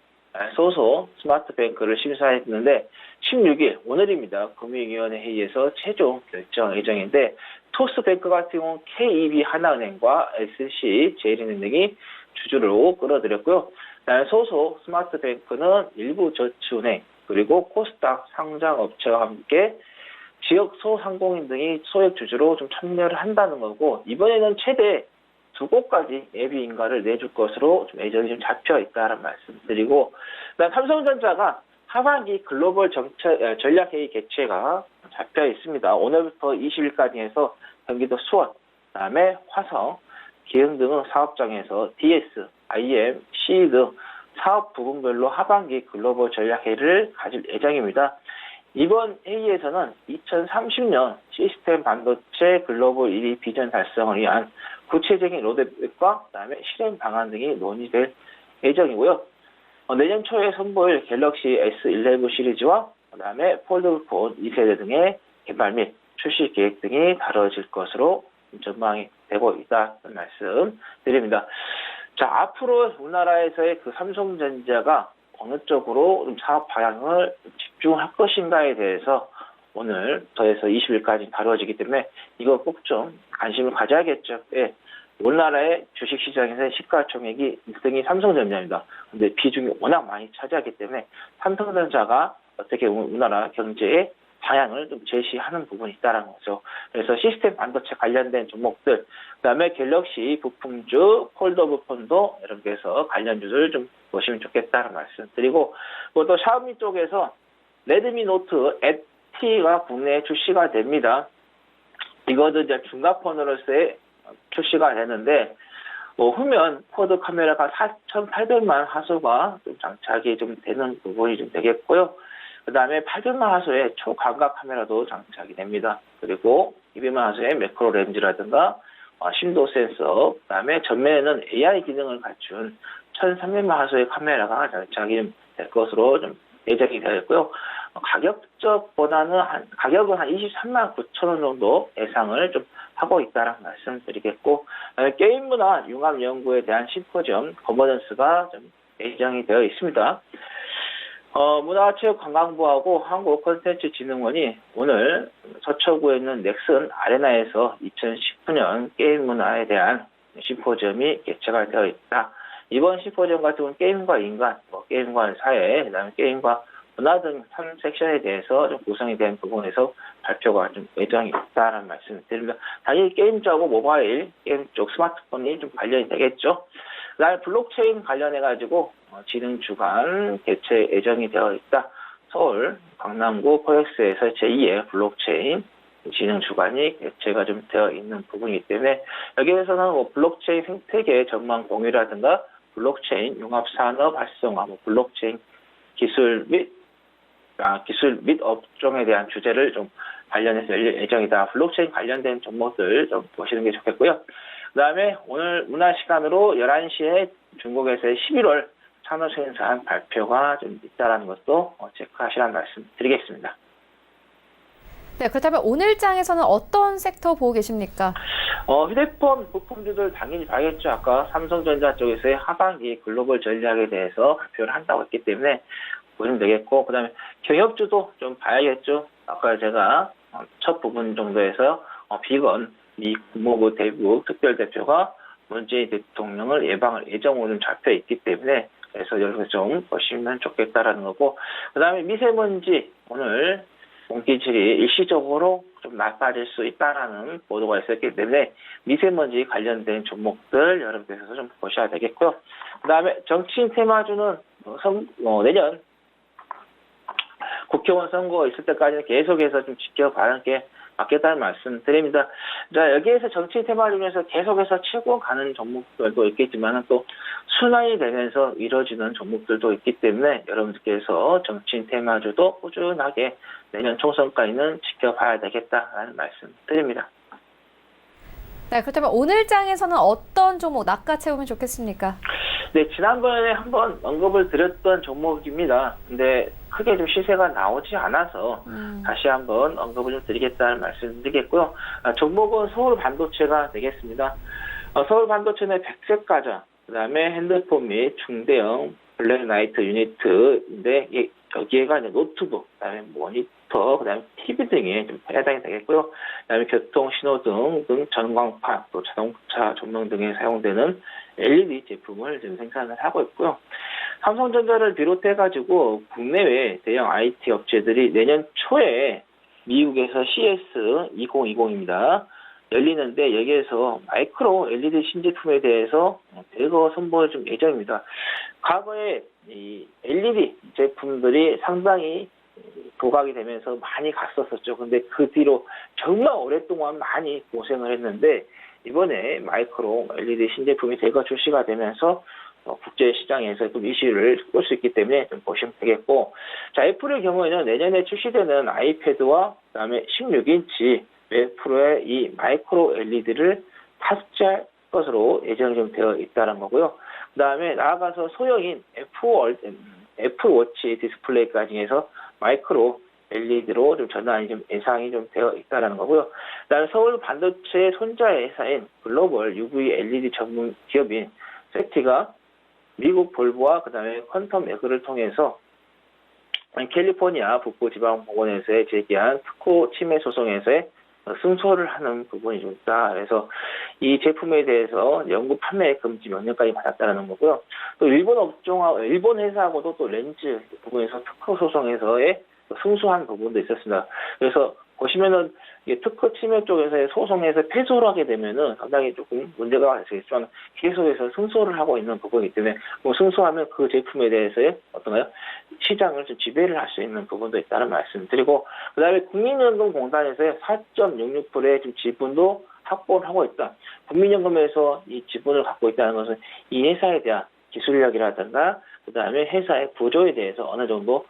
소소 스마트뱅크를 심사했는데 16일 오늘입니다. 금융위원회 회의에서 최종 결정 예정인데 토스뱅크 같은 경우는 KB 하나은행과 SC 제일은행이 주주로 끌어들였고요. 소소 스마트뱅크는 일부 저축은행 그리고 코스닥 상장업체와 함께 지역 소상공인 등이 소액 주주로 좀 참여를 한다는 거고 이번에는 최대 2곳까지 예비 인가를 내줄 것으로 좀 예정이 좀 잡혀 있다는 말씀드리고 그다음 삼성전자가 하반기 글로벌 전략회의 개최가 잡혀 있습니다. 오늘부터 20일까지 해서 경기도 수원, 그다음에 화성, 기흥 등 사업장에서 DS, IM, CE 등 사업 부분별로 하반기 글로벌 전략회의를 가질 예정입니다. 이번 회의에서는 2030년 시스템 반도체 글로벌 1위 비전 달성을 위한 구체적인 로드맵과 그다음에 실행 방안 등이 논의될 예정이고요. 내년 초에 선보일 갤럭시 S11 시리즈와 그다음에 폴더폰 2세대 등의 개발 및 출시 계획 등이 다뤄질 것으로 전망이 되고 있다는 말씀 드립니다. 자, 앞으로 우리나라에서의 그 삼성전자가 어느 쪽으로 좀 사업 방향을 집중할 것인가에 대해서 오늘 더해서 20일까지 다루어지기 때문에 이거 꼭 좀 관심을 가져야겠죠. 예. 우리나라의 주식시장에서의 시가총액이 1등이 삼성전자입니다. 근데 비중이 워낙 많이 차지하기 때문에 삼성전자가 어떻게 우리나라 경제의 방향을 좀 제시하는 부분이 있다는 거죠. 그래서 시스템 반도체 관련된 종목들, 그다음에 갤럭시 부품주, 폴더블 폰도 이렇게 해서 관련주들 좀 보시면 좋겠다는 말씀 드리고, 또 샤오미 쪽에서 레드미 노트 T가 국내에 출시가 됩니다. 이거도 이제 중가폰으로서의 출시가 되는데, 후면 쿼드 카메라가 4,800만 화소가 좀 장착이 좀 되는 부분이 좀 되겠고요. 그 다음에 800만 화소의 초광각 카메라도 장착이 됩니다. 그리고 200만 화소의 매크로 렌즈라든가 심도 센서, 그 다음에 전면에는 AI 기능을 갖춘 1300만 화소의 카메라가 장착이 될 것으로 좀 예정이 되어 있고요. 가격적보다는 가격은 한 23만 9천 원 정도 예상을 좀 하고 있다는 말씀드리겠고, 게임 문화 융합 연구에 대한 심포지엄 거버넌스가 좀 예정이 되어 있습니다. 문화체육관광부하고 한국콘텐츠진흥원이 오늘 서초구에 있는 넥슨 아레나에서 2019년 게임 문화에 대한 심포지엄이 개최가 되어 있다. 이번 심포지엄 같은 경우는 게임과 인간, 게임과 사회, 그다음에 게임과 문화 등 3섹션에 대해서 좀 구성이 된 부분에서 발표가 좀 예정이 있다는 말씀을 드립니다. 당연히 게임 쪽하고 모바일, 게임 쪽 스마트폰이 좀 관련이 되겠죠. 그다음에 블록체인 관련해가지고 진흥 주간 개최 예정이 되어 있다. 서울 강남구 코엑스에서 제2의 블록체인 진흥 주간이 개최가 좀 되어 있는 부분이기 때문에 여기에서는 블록체인 생태계 전망 공유라든가 블록체인 융합 산업 활성화, 블록체인 기술 및 업종에 대한 주제를 좀 관련해서 열릴 예정이다. 블록체인 관련된 종목들 좀 보시는 게 좋겠고요. 그 다음에 오늘 문화 시간으로 11시에 중국에서의 11월 산업생산 발표가 좀 있다는 것도 체크하시라는 말씀 드리겠습니다. 네, 그렇다면 오늘 장에서는 어떤 섹터 보고 계십니까? 휴대폰 부품주들 당연히 봐야겠죠. 아까 삼성전자 쪽에서의 하반기 글로벌 전략에 대해서 발표를 한다고 했기 때문에 보시면 되겠고, 그 다음에 경협주도 좀 봐야겠죠. 아까 제가 첫 부분 정도에서 비건 미 국무부 대북 특별대표가 문재인 대통령을 예정으로 잡혀 있기 때문에 그래서 여기서 좀 보시면 좋겠다라는 거고, 그 다음에 미세먼지 오늘 공기질이 일시적으로 좀 나빠질 수 있다라는 보도가 있었기 때문에 미세먼지 관련된 종목들 여러분께서 좀 보셔야 되겠고요. 그 다음에 정치인 테마주는 내년 국회의원 선거 있을 때까지는 계속해서 좀 지켜봐야 게 맞겠다는 말씀 드립니다. 자, 여기에서 정치 테마 중에서 계속해서 치고 가는 종목들도 있겠지만 또 순환이 되면서 이루어지는 종목들도 있기 때문에 여러분들께서 정치 테마주도 꾸준하게 내년 총선까지는 지켜봐야 되겠다라는 말씀 드립니다. 네, 그렇다면 오늘 장에서는 어떤 종목 낚아채우면 좋겠습니까? 네, 지난번에 한번 언급을 드렸던 종목입니다. 근데 크게 좀 시세가 나오지 않아서 다시 한번 언급을 좀 드리겠다는 말씀 드리겠고요. 종목은 서울 반도체가 되겠습니다. 서울 반도체는 백색 가전, 그 다음에 핸드폰 및 중대형 블랙라이트 유니트인데 여기에가 이제 노트북, 그다음에 모니터, 그다음에 TV 등에 좀 해당이 되겠고요. 그다음에 교통 신호등 등 전광판, 또 자동차 조명 등에 사용되는 LED 제품을 지금 생산을 하고 있고요. 삼성전자를 비롯해가지고 국내외 대형 IT 업체들이 내년 초에 미국에서 CS 2020입니다. 열리는데 여기에서 마이크로 LED 신제품에 대해서 대거 선보일 좀 예정입니다. 과거에 이 LED 제품들이 상당히 도각이 되면서 많이 갔었었죠. 근데 그 뒤로 정말 오랫동안 많이 고생을 했는데 이번에 마이크로 LED 신제품이 대거 출시가 되면서 국제 시장에서 좀 이슈를 끌 수 있기 때문에 좀 보시면 되겠고, 자, 애플의 경우에는 내년에 출시되는 아이패드와 그다음에 16인치 맥 프로의 이 마이크로 LED를 탑재할 것으로 예정이 좀 되어 있다는 거고요. 그다음에 나아가서 소형인 애플워치 디스플레이까지 해서 마이크로 LED로 좀 전환이 좀 예상이 좀 되어 있다는 거고요. 그다음에 서울 반도체 손자의 회사인 글로벌 UV LED 전문 기업인 세티가 미국 볼보와 그다음에 퀀텀 에그를 통해서 캘리포니아 북부지방법원에서의 제기한 특허 침해 소송에서의 승소를 하는 부분이 좀 있다. 그래서 이 제품에 대해서 연구 판매 금지 명령까지 받았다는 거고요. 또 일본 회사하고도 또 렌즈 부분에서 특허 소송에서의 승소한 부분도 있었습니다. 그래서 보시면은 이게 특허 침해 쪽에서의 소송에서 패소를 하게 되면은 상당히 조금 문제가 되겠지만 계속해서 승소를 하고 있는 부분이기 때문에 뭐 승소하면 그 제품에 대해서의 어떤가요? 시장을 좀 지배를 할 수 있는 부분도 있다는 말씀드리고, 그다음에 국민연금공단에서의 4.66%의 지금 지분도 확보를 하고 있다. 국민연금에서 이 지분을 갖고 있다는 것은 이 회사에 대한 기술력이라든가 그다음에 회사의 구조에 대해서 어느 정도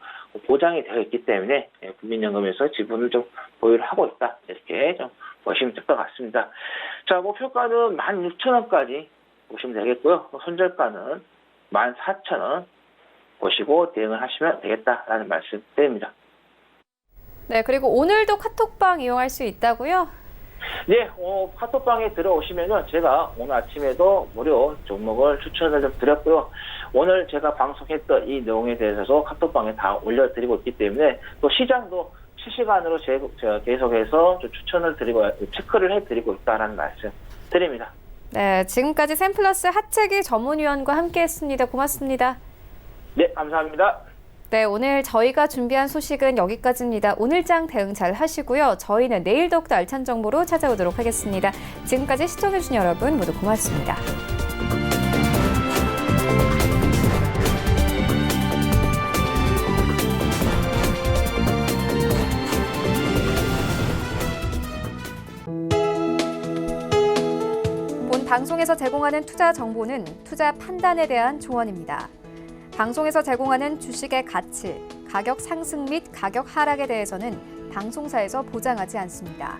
보장이 되어 있기 때문에 국민연금에서 지분을 좀 보유를 하고 있다. 이렇게 좀 보시면 될 것 같습니다. 자, 목표가는 16,000원까지 보시면 되겠고요. 손절가는 14,000원 보시고 대응을 하시면 되겠다라는 말씀 드립니다. 네, 그리고 오늘도 카톡방 이용할 수 있다고요? 네, 카톡방에 들어오시면은 제가 오늘 아침에도 무료 종목을 추천을 좀 드렸고요. 오늘 제가 방송했던 이 내용에 대해서도 카톡방에 다 올려드리고 있기 때문에 또 시장도 실시간으로 제가 계속해서 좀 추천을 드리고 체크를 해드리고 있다는 말씀 드립니다. 네, 지금까지 샘플러스 하채기 전문위원과 함께했습니다. 고맙습니다. 네, 감사합니다. 네, 오늘 저희가 준비한 소식은 여기까지입니다. 오늘장 대응 잘 하시고요. 저희는 내일 더욱더 알찬 정보로 찾아오도록 하겠습니다. 지금까지 시청해주신 여러분 모두 고맙습니다. 본 방송에서 제공하는 투자 정보는 투자 판단에 대한 조언입니다. 방송에서 제공하는 주식의 가치, 가격 상승 및 가격 하락에 대해서는 방송사에서 보장하지 않습니다.